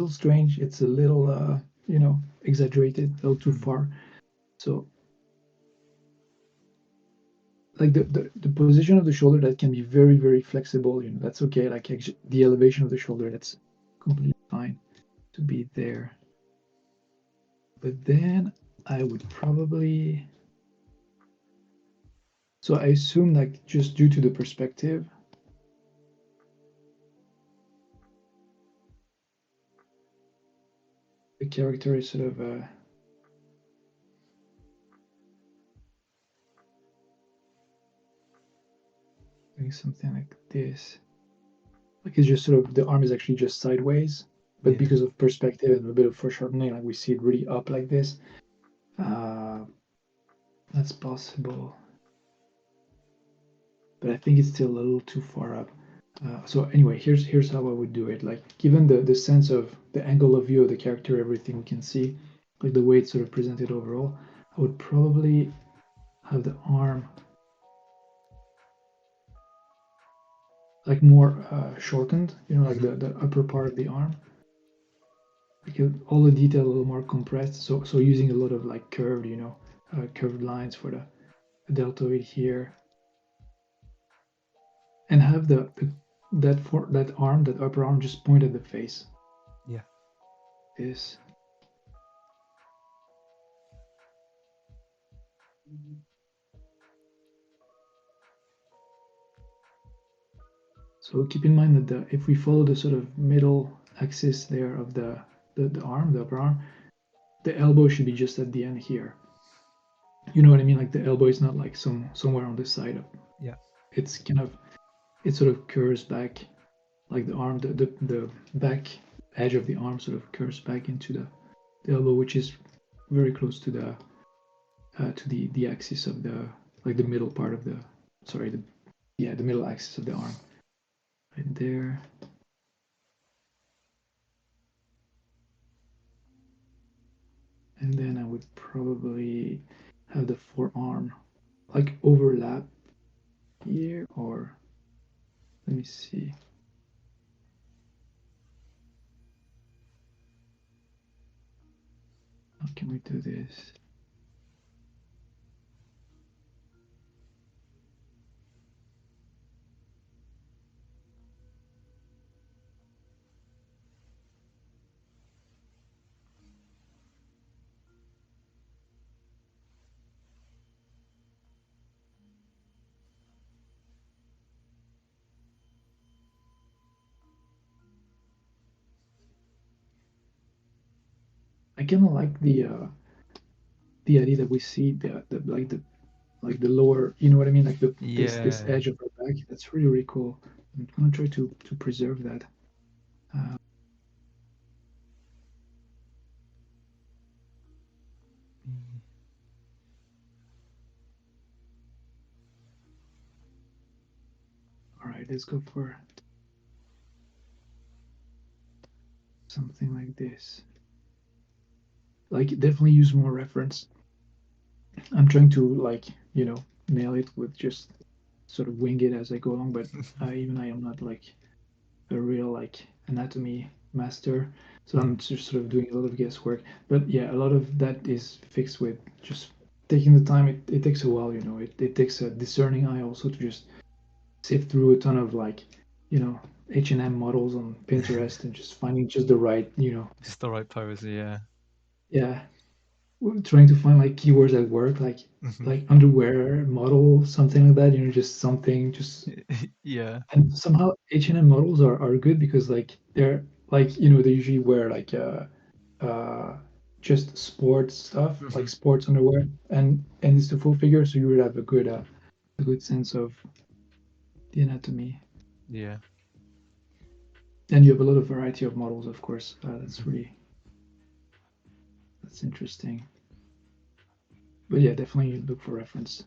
strange. It's a little exaggerated, a little too far. So like the position of the shoulder, that can be very, very flexible. That's okay. Like the elevation of the shoulder, that's completely fine to be there. But then I would probably, so I assume like just due to the perspective, the character is sort of doing something like this. Like it's just sort of, the arm is actually just sideways, but because of perspective and a bit of foreshortening, like we see it really up like this. That's possible, but I think it's still a little too far up. So anyway, here's how I would do it. Like given the sense of the angle of view of the character, everything we can see, like the way it's sort of presented overall, I would probably have the arm like more shortened, like the upper part of the arm, because all the detail a little more compressed. So using a lot of like curved, curved lines for the deltoid here, and have that arm, that upper arm, just point at the face. Yeah. This. So keep in mind that if we follow the sort of middle axis there of the arm, the upper arm, the elbow should be just at the end here. You know what I mean? Like the elbow is not like somewhere on the side of. Yeah. It's kind of, it sort of curves back, like the arm, the back edge of the arm sort of curves back into the elbow, which is very close to the axis of the middle part of the middle axis of the arm. Right there. And then I would probably have the forearm like overlap here, or let me see. How can we do this? kind of like the idea that we see like the lower, you know what I mean, like this Yeah. edge of our back. That's really cool. I'm gonna try to preserve that. Uh, Mm. all right, let's go for something like this. Like definitely use more reference. I'm trying to like nail it with just sort of wing it as I go along, but even I am not like a real like anatomy master, so Yeah. I'm just sort of doing a lot of guesswork. But yeah, a lot of that is fixed with just taking the time. It takes a while, it takes a discerning eye also to just sift through a ton of like H&M models on Pinterest and just finding just the right Just the right pose, yeah. yeah, trying to find like keywords that work, Hmm. like underwear model, something like that, just something just. Yeah. And somehow H&M models are good because like they're like they usually wear like uh just sports stuff, Hmm. like sports underwear, and it's the full figure, so you would have a good sense of the anatomy. Yeah. And you have a lot of variety of models, of course. Hmm. That's interesting. But yeah, definitely look for reference.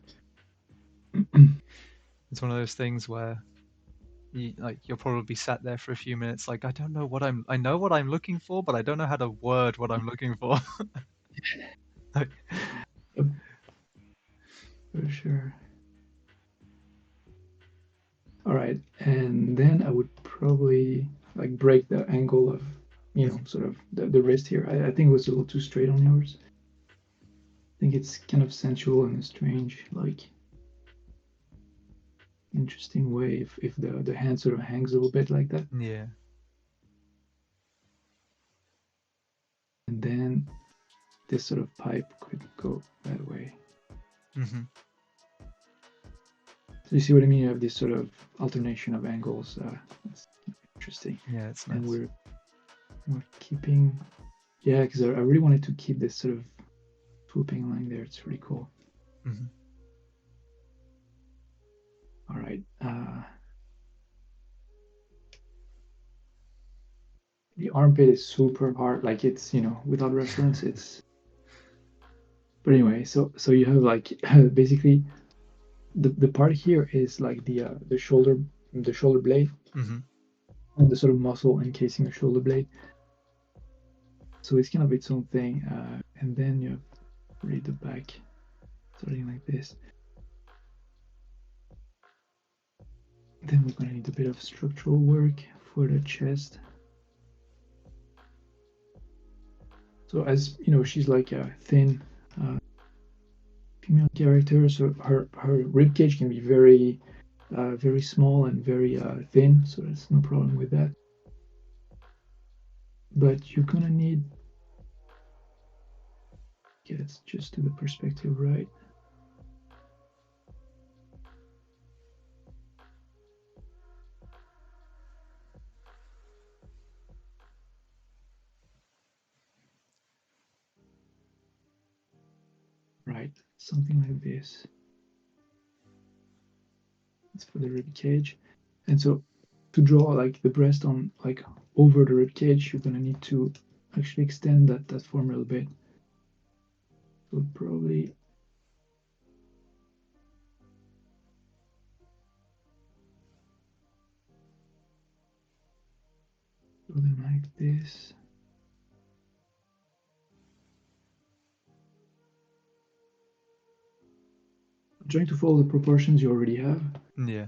It's one of those things where you'll probably sat there for a few minutes like I know what I'm looking for, but I don't know how to word what I'm looking for. Like, Yep, for sure. All right, and then I would probably like break the angle of, mhm. sort of the wrist here. I think it was a little too straight on yours. I think it's kind of sensual in a strange, like interesting way if the hand sort of hangs a little bit like that. Yeah. And then this sort of pipe could go that way. Hmm. So you see what I mean? You have this sort of alternation of angles. It's interesting. Yeah, it's And nice. we're keeping, yeah, because I really wanted to keep this sort of swooping line there. It's really cool. Hmm. All right. The armpit is super hard. Like it's, without reference, it's. But anyway, so you have like basically the part here is like the shoulder blade Hmm. and the sort of muscle encasing the shoulder blade. So it's kind of its own thing. And then you have really the back starting like this. Then we're gonna need a bit of structural work for the chest. So as you know, she's like a thin uh, female character, so her rib cage can be very small and very thin, so there's no problem with that. But you're gonna need get just to the perspective right. Right, something like this. It's for the rib cage. And so to draw like the breast on like over the rib cage, you're gonna need to actually extend that form a little bit. So probably something like this. I'm trying to follow the proportions you already have. Yeah.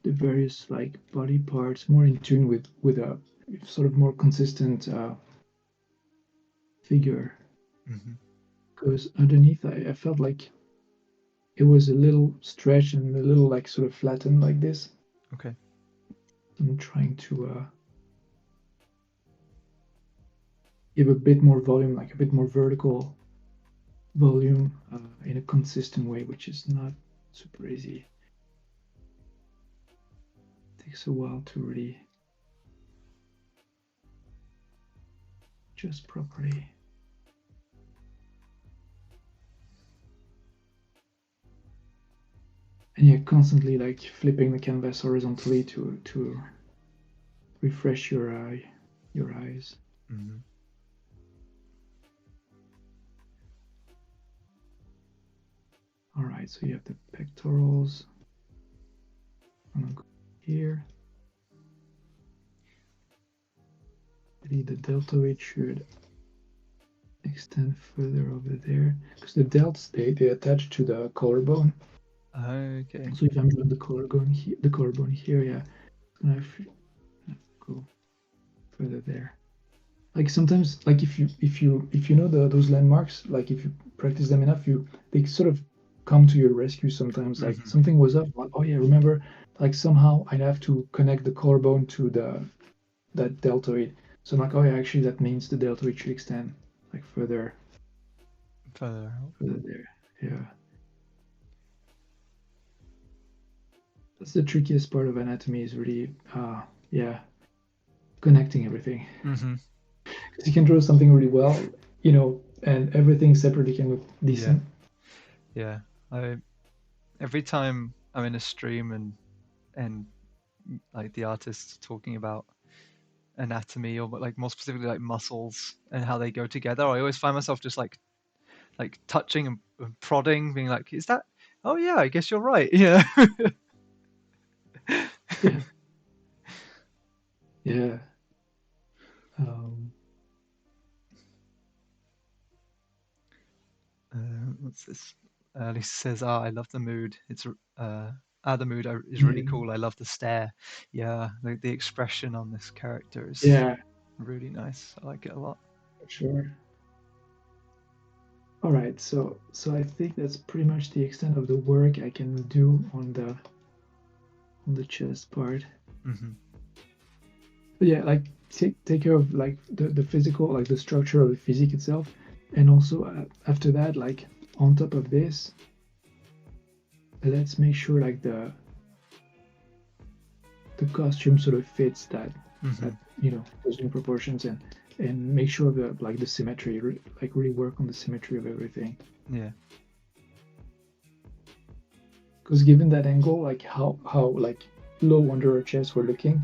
The various like body parts more in tune with a sort of more consistent figure. Hmm. Because underneath I felt like it was a little stretched and a little like sort of flattened like this. Okay. I'm trying to give a bit more volume, like a bit more vertical volume in a consistent way, which is not super easy. It takes a while to really just properly. And you're constantly like flipping the canvas horizontally to refresh your eyes. Mm-hmm. All right, so you have the pectorals. I'm gonna go here. The deltoid should extend further over there because the delts they attach to the collarbone. Okay. So if I'm drawing the collarbone here, yeah, it's gonna go further there. Like sometimes, like if you know those landmarks, like if you practice them enough, they sort of come to your rescue sometimes. Like Mm-hmm. something was up, like, oh yeah, remember, like somehow I'd have to connect the collarbone to that deltoid. So I'm like, oh yeah, actually that means the deltoid should extend like further Further out. there. Yeah. That's the trickiest part of anatomy is really yeah, connecting everything. Mm-hmm. Because you can draw something really well, and everything separately can look decent. Yeah. Every time I'm in a stream and like the artist talking about anatomy or like more specifically like muscles and how they go together, I always find myself just like touching and prodding, being like, "Is that? Oh yeah, I guess you're right." Yeah. Yeah. Yeah. Um, What's this? Lisa says, I love the mood. It's the mood is really yeah. cool. I love the stare. Yeah, the expression on this character is Yeah, really nice. I like it a lot." for sure. All right, so I think that's pretty much the extent of the work I can do on the chest part. Mm-hmm. But yeah, like take care of like the physical, like the structure of the physique itself, and also after that, like on top of this, let's make sure like the costume sort of fits that Mm-hmm. that those new proportions and make sure that like the symmetry, like really work on the symmetry of everything. Yeah. Because given that angle, like how like low under our chest we're looking,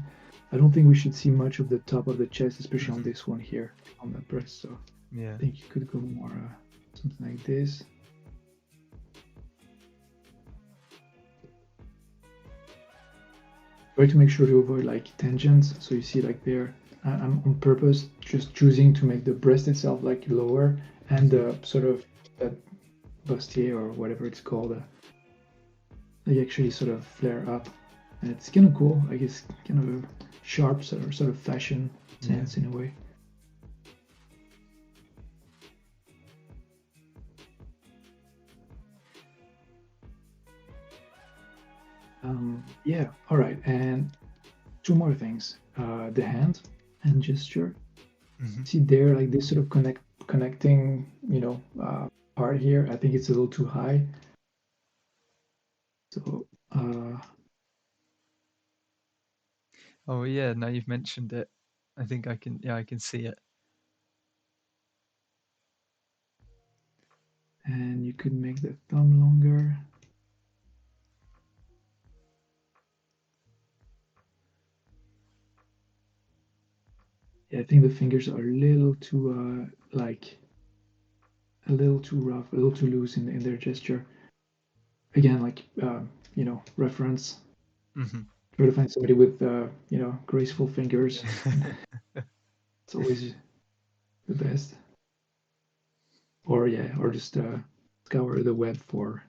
I don't think we should see much of the top of the chest, especially on Mm-hmm. this one here on the breast. So Yeah. I think you could go more something like this. Try to make sure to avoid like tangents. So you see like there, I'm on purpose just choosing to make the breast itself like lower and the sort of that bustier or whatever it's called, they actually sort of flare up. And it's kind of cool. Like it's kind of a sharp sort of fashion Yeah. sense in a way. Yeah, all right. And two more things. The hand and gesture. Mm-hmm. See there, like this sort of connecting, part here. I think it's a little too high. So, Oh yeah. Now you've mentioned it, I think I can. Yeah, I can see it. and you could make the thumb longer. Yeah, I think the fingers are a little too, like, a little too rough, a little too loose in their gesture. Again, like, reference. Mm-hmm. Try to find somebody with, graceful fingers. It's always the best. Or yeah, or just scour the web for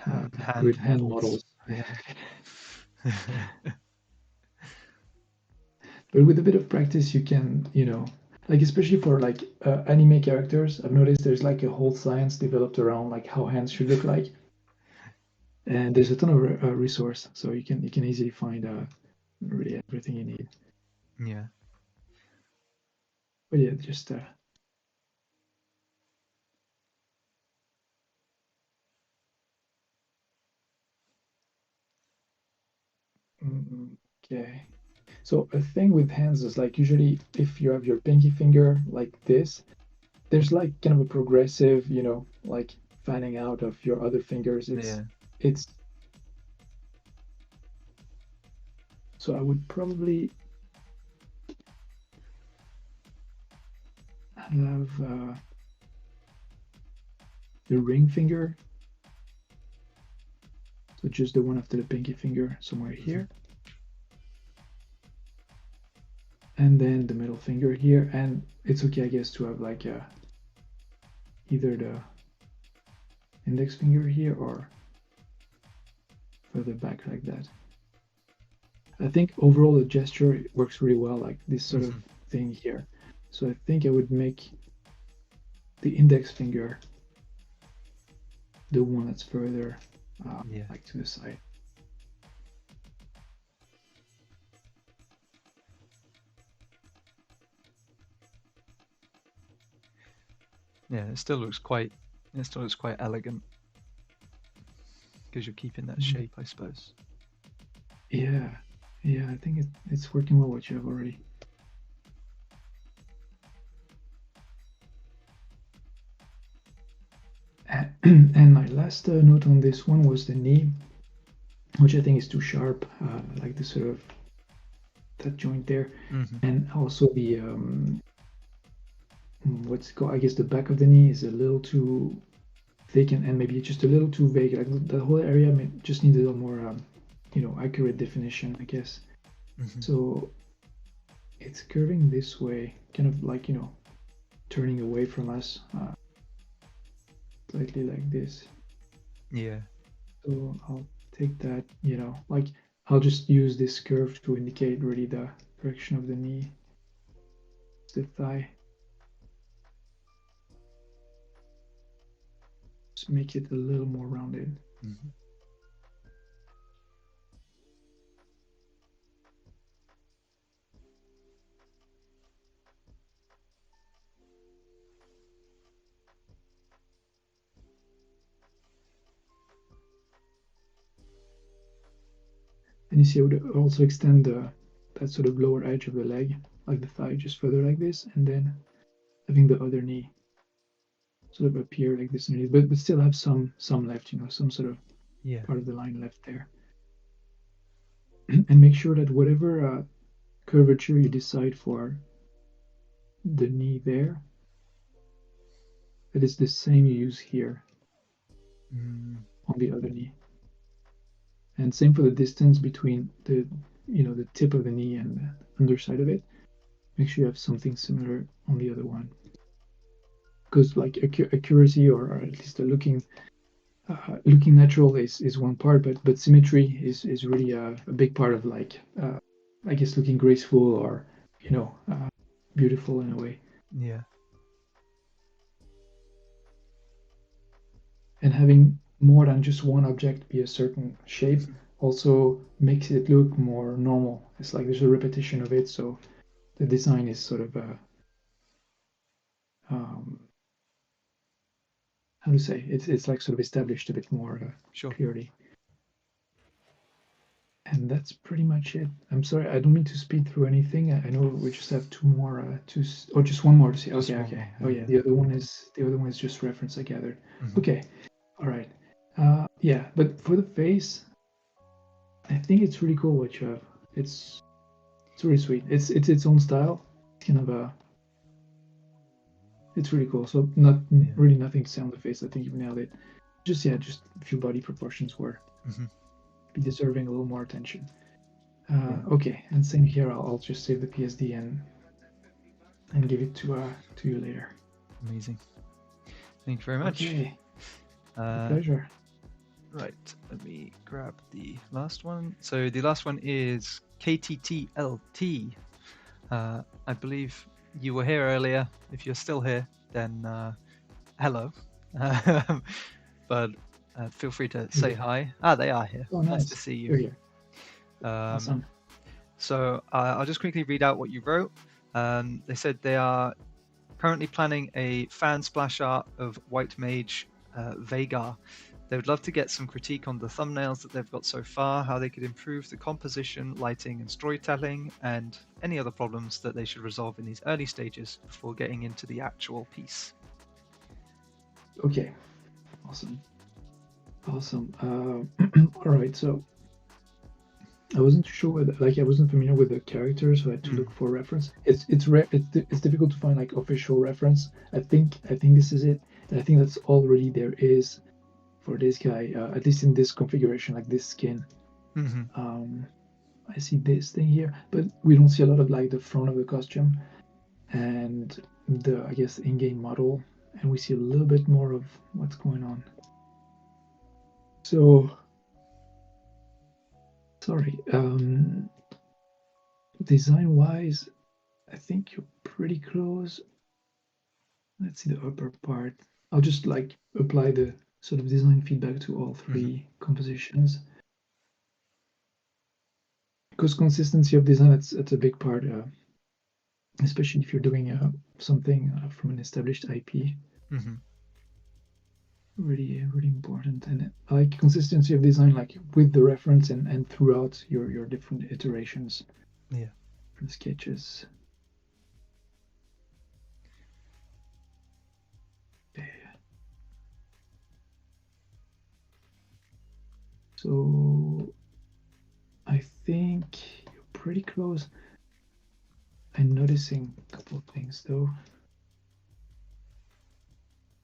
good Hand hand models. models. Yeah. But with a bit of practice, you can, like especially for like anime characters, I've noticed there's like a whole science developed around like how hands should look like, and there's a ton of resource, so you can easily find really everything you need. Yeah. But yeah, just okay. So a thing with hands is like usually if you have your pinky finger like this, there's like kind of a progressive, like fanning out of your other fingers. It's so I would probably have the ring finger, so just the one after the pinky finger somewhere here, and then the middle finger here. And it's okay, I guess, to have like either the index finger here or further back like that. I think overall the gesture works really well, like this sort of thing here. So I think I would make the index finger the one that's further like to the side. Yeah, it still looks quite elegant because you're keeping that shape, I suppose. Yeah, I think it's working well what you have already. And my last note on this one was the knee, which I think is too sharp, like the sort of that joint there, and also the what's it called? I guess the back of the knee is a little too thick and maybe just a little too vague. Like the whole area just needs a little more, accurate definition, I guess. So it's curving this way, kind of like turning away from us, slightly like this. Yeah. So I'll take that, like I'll just use this curve to indicate really the direction of the knee, the thigh. Just make it a little more rounded. And you see I would also extend that sort of lower edge of the leg, like the thigh, just further like this, and then having the other knee sort of appear like this underneath, but still have some left, some sort of part of the line left there. And make sure that whatever curvature you decide for the knee there, that is the same you use here on the other knee. And same for the distance between the tip of the knee and the underside of it. Make sure you have something similar on the other one, because like accuracy or at least the looking natural is one part, but symmetry is really a big part of like I guess looking graceful or beautiful in a way. Yeah. And having more than just one object be a certain shape also makes it look more normal. It's like there's a repetition of it, so the design is sort of how to say, it's like sort of established a bit more clearly. And that's pretty much it. I'm sorry, I don't mean to speed through anything. I know we just have two more or just one more to see. Okay. Oh yeah, the other one is just reference I gathered. Okay, all right. Yeah, but for the face, I think it's really cool what you have. It's really sweet. It's its own style. It's kind of it's really cool. So really nothing to say on the face. I think you've nailed it. Just a few body proportions were be deserving a little more attention. Okay, and same here. I'll just save the PSD and give it to you later. Amazing. Thank you very much. Okay. Pleasure. Right, let me grab the last one. So the last one is KTTLT. I believe you were here earlier. If you're still here, then hello. But feel free to say hi. They are here. Oh, nice to see you. You're here. Awesome. So I'll just quickly read out what you wrote. They said they are currently planning a fan splash art of White Mage Vagar They would love to get some critique on the thumbnails that they've got so far, how they could improve the composition, lighting, and storytelling, and any other problems that they should resolve in these early stages before getting into the actual piece. Okay, awesome. All right, so I wasn't sure whether, like, I wasn't familiar with the characters, so I had to look for reference. It's difficult to find like official reference. I think this is it, and I think that's all really there is for this guy, at least in this configuration, like this skin. I see this thing here, but we don't see a lot of like the front of the costume and the, I guess, in-game model, and we see a little bit more of what's going on. So, sorry, design-wise, I think you're pretty close. Let's see the upper part. I'll just like apply the sort of design feedback to all three compositions. Because consistency of design, that's a big part, especially if you're doing something from an established IP. Really important. And like consistency of design, like with the reference and throughout your different iterations. Yeah. From sketches. Okay. So I think you're pretty close. I'm noticing a couple of things though.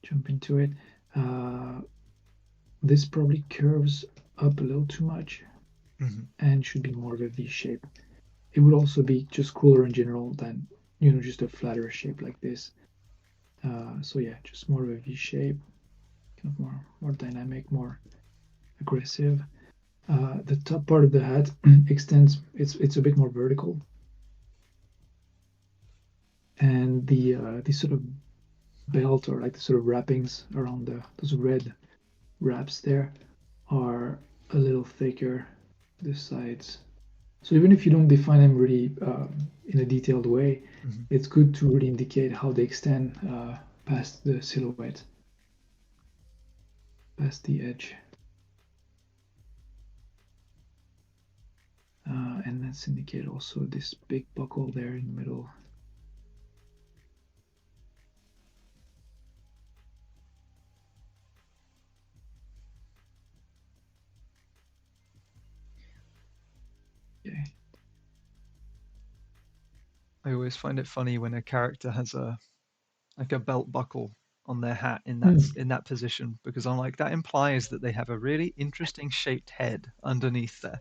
Jump into it. This probably curves up a little too much and should be more of a V shape. It would also be just cooler in general than, you know, just a flatter shape like this. So yeah, just more of a V shape, kind of more dynamic, more aggressive. The top part of the hat extends. It's a bit more vertical, and the sort of belt or like the sort of wrappings around those red wraps there are a little thicker. The sides. So even if you don't define them really in a detailed way, it's good to really indicate how they extend past the silhouette, past the edge. And let's indicate also this big buckle there in the middle. Okay. I always find it funny when a character has a belt buckle on their hat in that position, because I'm like, that implies that they have a really interesting shaped head underneath there.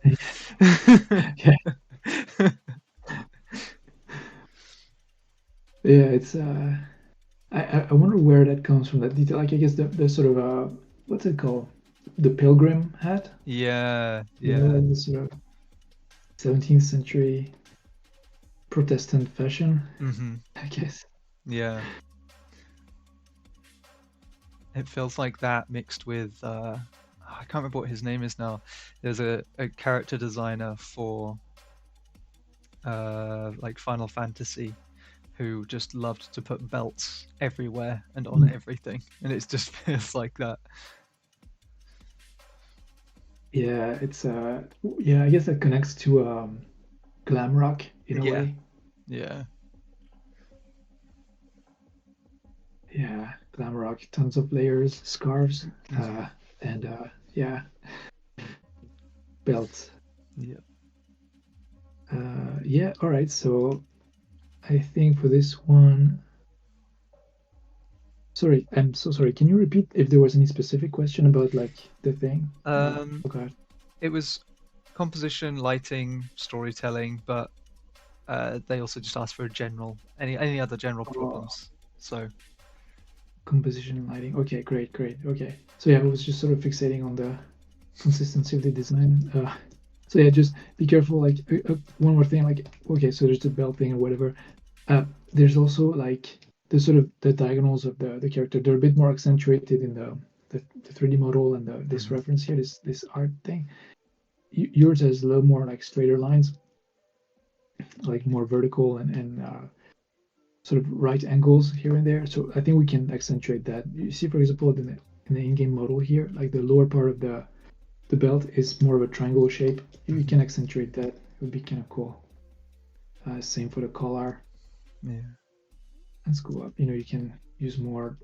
Yeah, it's I wonder where that comes from, that detail. Like, I guess the sort of what's it called? The pilgrim hat? Yeah. You know, like the sort of 17th century Protestant fashion, I guess. Yeah. It feels like that mixed with I can't remember what his name is now. There's a character designer for like Final Fantasy who just loved to put belts everywhere and on everything, and it just feels like that. Yeah, it's yeah, I guess that connects to glam rock in a way. Yeah. Yeah, glam rock, tons of layers, scarves, and yeah, belts. Yeah. Yeah, all right. So I think for this one, sorry, I'm so sorry. Can you repeat if there was any specific question about like the thing? Okay. It was composition, lighting, storytelling, but they also just asked for a general any other general problems. So composition and lighting. Okay, great. Okay. So yeah, I was just sort of fixating on the consistency of the design. So yeah, just be careful. Like one more thing. Like, okay, so there's the belt thing or whatever. There's also like the sort of the diagonals of the character. They're a bit more accentuated in the 3D model and this reference here, this art thing. Yours has a little more like straighter lines, like more vertical and sort of right angles here and there. So I think we can accentuate that. You see, for example, in the in-game model here, like the lower part of the belt is more of a triangle shape. You can accentuate that. It would be kind of cool. Same for the collar. Yeah. Let's go up. You can use more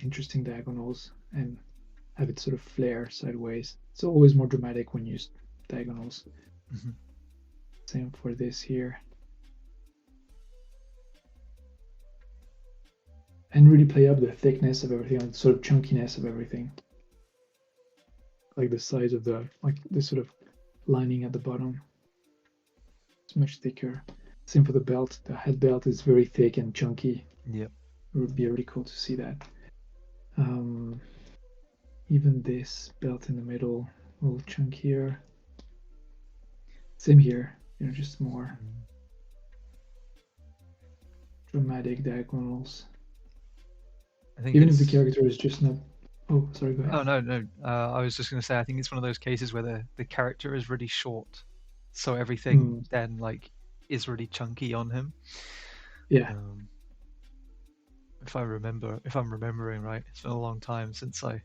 interesting diagonals and have it sort of flare sideways. It's always more dramatic when you use diagonals. Same for this here. And really play up the thickness of everything, and sort of chunkiness of everything. Like the size of the sort of lining at the bottom. It's much thicker. Same for the belt. The head belt is very thick and chunky. Yep. It would be really cool to see that. Even this belt in the middle, a little chunkier. Same here, just more dramatic diagonals. I think even if the character is just not. Oh, sorry, go ahead. Oh no. I was just going to say I think it's one of those cases where the character is really short, so everything then like is really chunky on him. Yeah. If I'm remembering right, it's been a long time since I've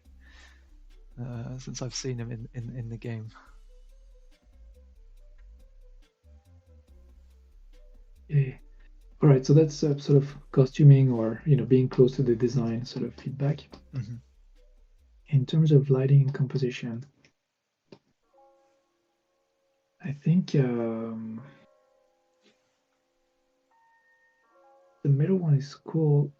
seen him in the game. Yeah. All right, so that's sort of costuming or being close to the design sort of feedback. In terms of lighting and composition, I think the middle one is cool.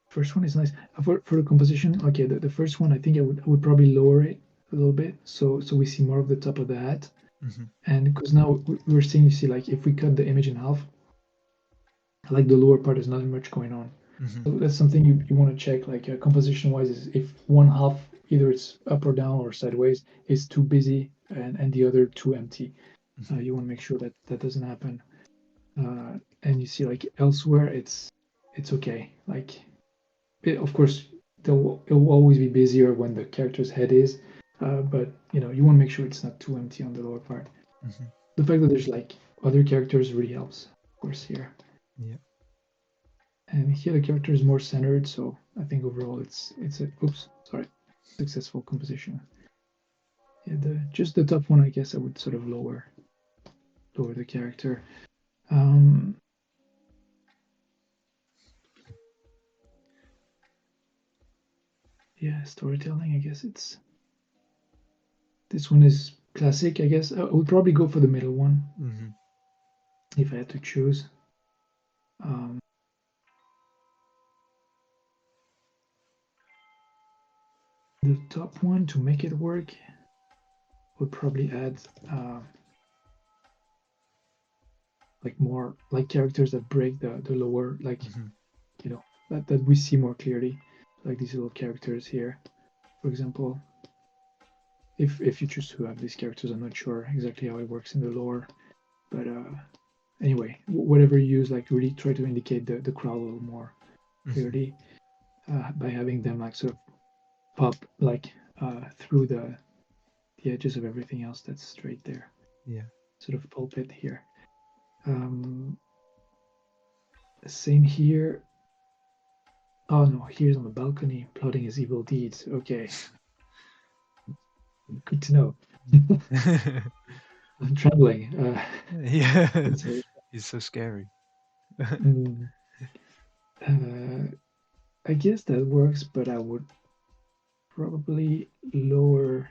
First one is nice. For the composition, okay, the first one I think I would probably lower it a little bit so we see more of the top of the hat. And because now we're seeing, you see, like if we cut the image in half, like the lower part is not much going on. So that's something you want to check, like composition wise, is if one half, either it's up or down or sideways, is too busy and the other too empty. You want to make sure that doesn't happen. And you see, like elsewhere, it's okay. Like of course it will always be busier when the character's head is, but you want to make sure it's not too empty on the lower part. The fact that there's like other characters really helps, of course, here. Yeah. And here the character is more centered, so I think overall it's a successful composition. Yeah, just the top one, I guess I would sort of lower the character. Yeah, storytelling, I guess this one is classic. I guess I would probably go for the middle one if I had to choose. The top one, to make it work, would probably add like more like characters that break the lower, like that we see more clearly, like these little characters here, for example. If you choose to have these characters, I'm not sure exactly how it works in the lore, but anyway, whatever you use, like really try to indicate the crowd a little more clearly by having them like sort of pop like through the edges of everything else that's straight there. Yeah. Sort of pulpit here. Same here. Oh no, here's on the balcony plotting his evil deeds. Okay. Good to know. I'm trembling. Yeah. He's so scary. I guess that works, but I would probably lower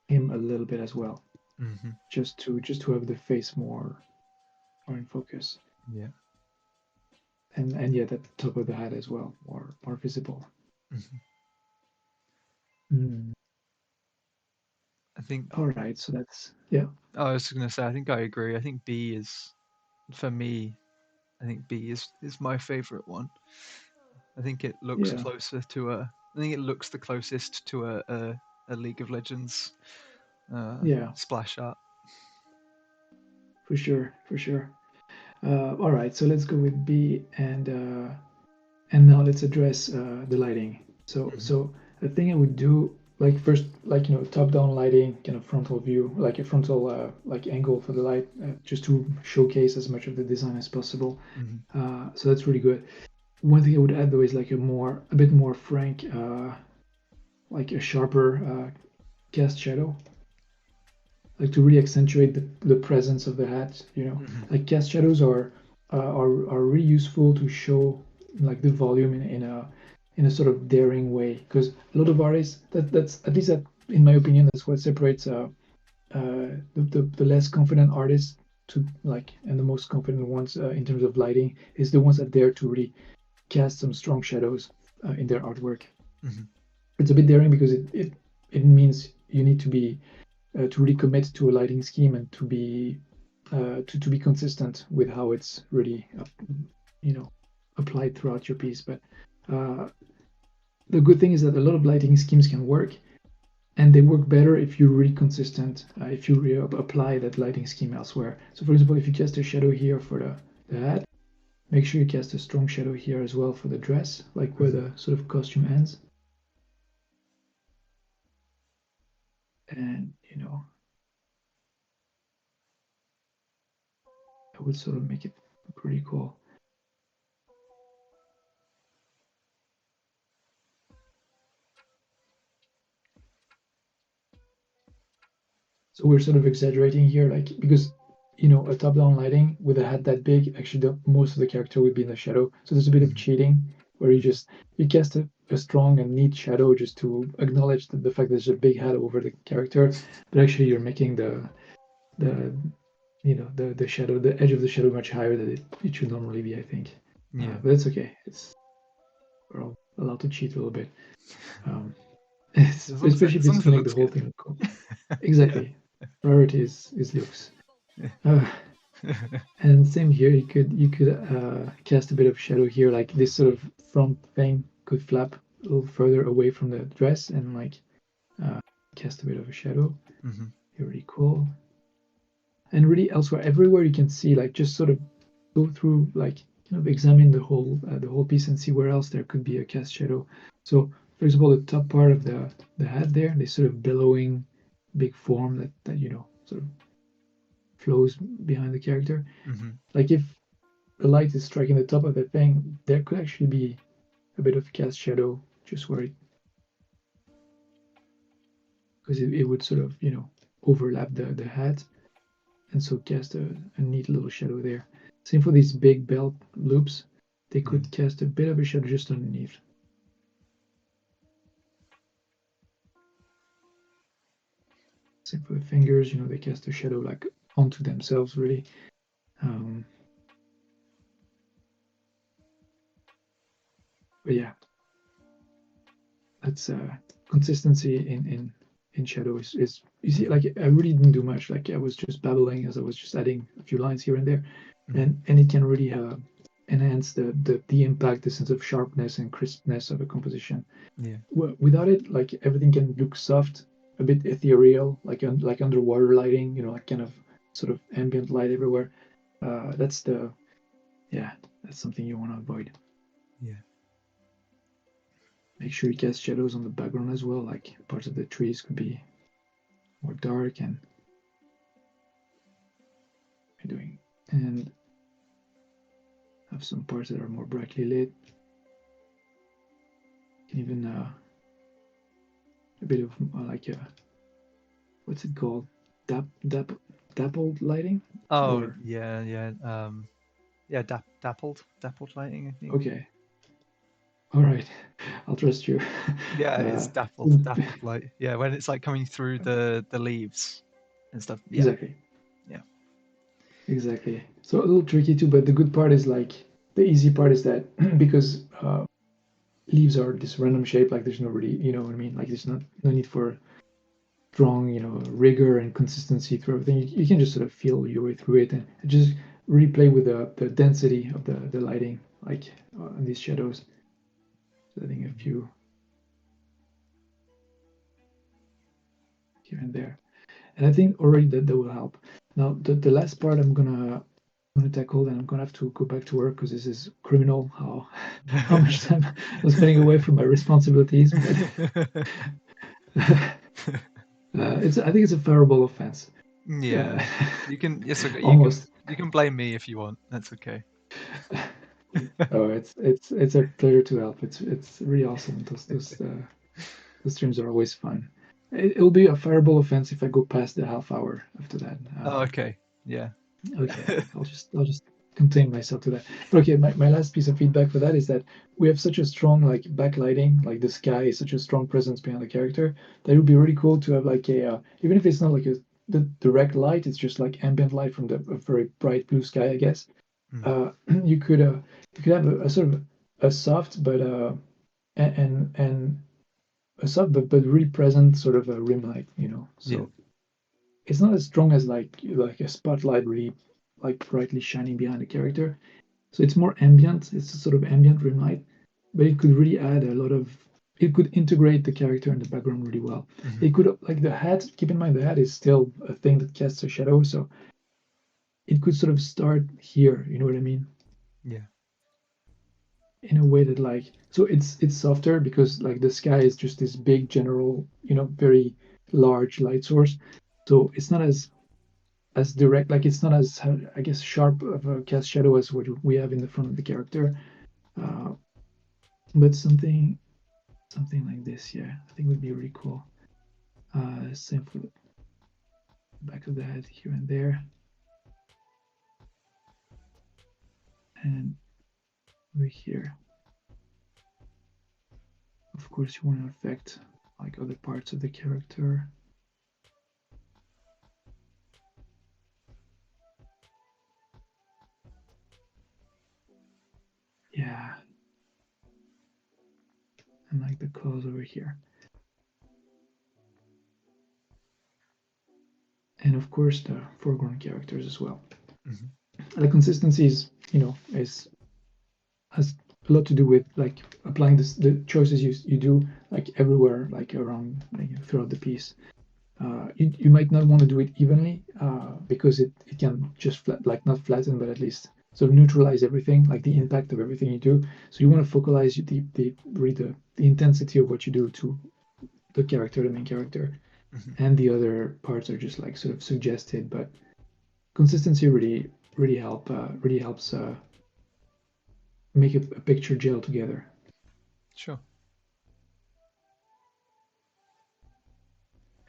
him a little bit as well, just to have the face more in focus. Yeah. And yeah, at the top of the hat as well, more visible. I think. All right, so that's yeah. I was going to say, I think I agree. I think B is, for me, I think B is my favorite one. I think it looks closer to I think it looks the closest to a League of Legends splash art. For sure. All right, so let's go with B, and now let's address the lighting. So the thing I would do, like first, like top-down lighting, kind of frontal view, like a frontal like angle for the light, just to showcase as much of the design as possible. So that's really good. one thing I would add though is like a bit more frank, like a sharper cast shadow, like to really accentuate the presence of the hat. Mm-hmm. Like cast shadows are really useful to show like the volume in a sort of daring way, because a lot of artists, that's at least that, in my opinion, that's what separates the less confident artists to like, and the most confident ones in terms of lighting, is the ones that dare to really cast some strong shadows in their artwork. Mm-hmm. It's a bit daring because it means you need to really commit to a lighting scheme and to be consistent with how it's really applied throughout your piece. But uh, the good thing is that a lot of lighting schemes can work, and they work better if you're really consistent, if you really apply that lighting scheme elsewhere. So for example, if you cast a shadow here for the hat, make sure you cast a strong shadow here as well for the dress, like where Mm-hmm. the sort of costume ends. And that would sort of make it pretty cool. So we're sort of exaggerating here, like, because a top-down lighting with a hat that big, actually most of the character would be in the shadow. So there's a bit of Mm-hmm. cheating where you cast a strong and neat shadow just to acknowledge the fact that there's a big hat over the character, but actually you're making the the shadow, the edge of the shadow much higher than it should normally be, I think. Yeah. But it's okay. We're all allowed to cheat a little bit, um, especially if As long it's as to it make the looks whole good. thing look cool. Yeah. Exactly. Priority is looks. Uh, and same here. You could cast a bit of shadow here, like this sort of front thing could flap a little further away from the dress and like uh, cast a bit of a shadow. Mm-hmm. Really cool. And really elsewhere, everywhere you can see, like just sort of go through, like kind of examine the whole piece and see where else there could be a cast shadow. So for example, the top part of the hat there, this sort of billowing big form that sort of flows behind the character. Mm-hmm. Like if the light is striking the top of the thing, there could actually be a bit of cast shadow just where because it would sort of overlap the hat, and so cast a neat little shadow there. Same for these big belt loops, they Mm-hmm. could cast a bit of a shadow just underneath. Same for the fingers, they cast a shadow like onto themselves really. Um, but yeah, that's consistency in shadow is you see, like I really didn't do much. Like I was just babbling as I was just adding a few lines here and there, Mm-hmm. and it can really enhance the impact, the sense of sharpness and crispness of a composition. Yeah. Without it, like everything can look soft, a bit ethereal, like underwater lighting, like kind of sort of ambient light everywhere. That's the Yeah, that's something you want to avoid. Yeah. Make sure you cast shadows on the background as well, like parts of the trees could be more dark and you're doing, and have some parts that are more brightly lit. Even a bit of like what's it called? Dap dappled lighting, Oh, or yeah, yeah. Yeah, dappled lighting, I think. okay, all right, I'll trust you. Yeah, it's uh, dappled light. Yeah, when it's like coming through the leaves and stuff. Yeah, exactly, yeah. exactly. So a little tricky too, but the good part is like the easy part is that because leaves are this random shape, like there's no really, you know what I mean? Like there's no need for strong, rigor and consistency through everything. You can just sort of feel your way through it and just really play with the density of the lighting, like on these shadows. So I think a few here and there. And I think already that will help. Now the last part I'm gonna tackle, and I'm gonna have to go back to work because this is criminal how much time I'm spending away from my responsibilities. But I think it's a fireable offense. Yeah, Uh, you can. Yes, okay. almost. You can blame me if you want. That's okay. Oh, it's a pleasure to help. It's really awesome. Those streams are always fun. It'll be a fireable offense if I go past the half hour after that. Oh, okay. Yeah. Okay, I'll just contain myself to that. But okay, my last piece of feedback for that is that we have such a strong like backlighting, like the sky is such a strong presence behind the character that it would be really cool to have like a even if it's not like the direct light, it's just like ambient light from the a very bright blue sky, I guess. Mm. Uh, you could uh you could have a sort of a soft but and a soft but really present sort of a rim light, you know. Yeah. So it's not as strong as like a spotlight really like brightly shining behind the character. So it's more ambient. It's a sort of ambient rim light, but it could really add a lot of. It could integrate the character in the background really well. Hmm. It could like the hat. Keep in mind the hat is still a thing that casts a shadow, so it could sort of start here. You know what I mean? Yeah. In a way that like so it's softer because like the sky is just this big general very large light source, so it's not as direct, like it's not as I guess sharp of a cast shadow as what we have in the front of the character, uh, but something like this, yeah, I think would be really cool. Same for the back of the head here and there, and over here. Of course, you want to affect like other parts of the character. Yeah, and like the claws over here. And of course the foreground characters as well. Hmm. The consistency is, has a lot to do with like applying the choices you do like everywhere, like around like, throughout the piece. You might not want to do it evenly because it can just like not flatten, but at least sort of neutralize everything, like the impact of everything you do. So you want to focalize the intensity of what you do to the character, the main character, Hmm. and the other parts are just like sort of suggested. But consistency really helps make a picture gel together. Sure.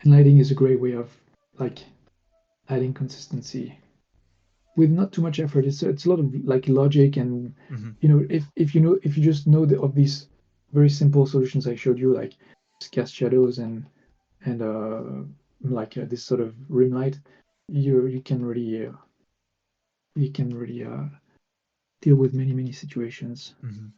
And lighting is a great way of like adding consistency with not too much effort. It's a lot of like logic and Hmm. if you just know of these very simple solutions I showed you, like cast shadows and like this sort of rim light, you can really deal with many situations. Hmm.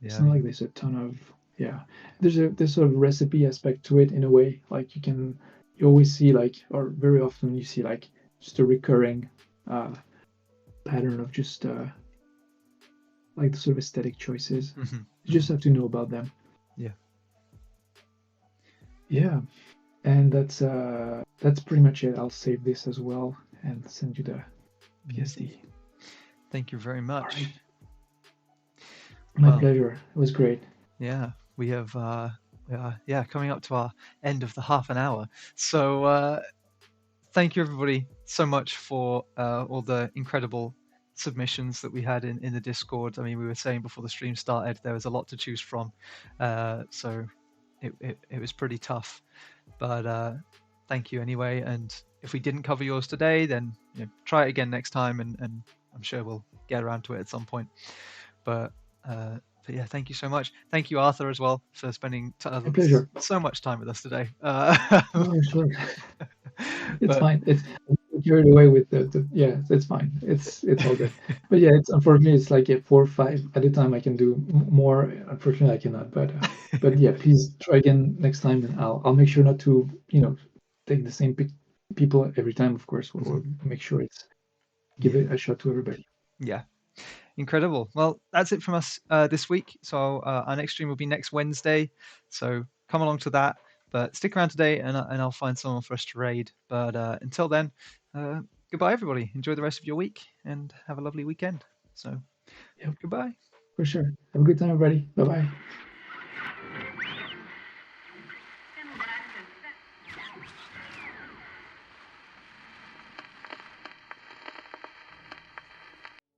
It's Yeah. not like there's a ton of yeah. There's sort of recipe aspect to it in a way. Like you always see like or very often you see like just a recurring uh, pattern of just like the sort of aesthetic choices. Hmm. You just have to know about them. Yeah. Yeah, and that's pretty much it. I'll save this as well and send you the PSD. Thank you very All right, much. my Well, pleasure. It was great. yeah, we are, yeah, coming up to our end of the half an hour. So thank you everybody so much for all the incredible submissions that we had in the Discord. I mean, we were saying before the stream started, there was a lot to choose from, so it was pretty tough. But thank you anyway. And if we didn't cover yours today, then try it again next time, and I'm sure we'll get around to it at some point. But yeah, thank you so much. Thank you, Arthur, as well, for spending My pleasure. so much time with us today. Oh, sure. It's But fine. It's I'm carried away with the yeah. It's fine. It's all good. But yeah, it's unfortunately it's like a 4 or 5 at a time. I can do more. Unfortunately, I cannot. But yeah, please try again next time, and I'll make sure not to take the same people every time. Of course, we'll make sure it's give yeah, it a shot to everybody. yeah, incredible. Well, that's it from us this week. So our next stream will be next Wednesday. So come along to that. But stick around today, and I'll find someone for us to raid. But until then, goodbye, everybody. Enjoy the rest of your week, and have a lovely weekend. So Yeah, goodbye. for sure. Have a good time, everybody. Bye bye.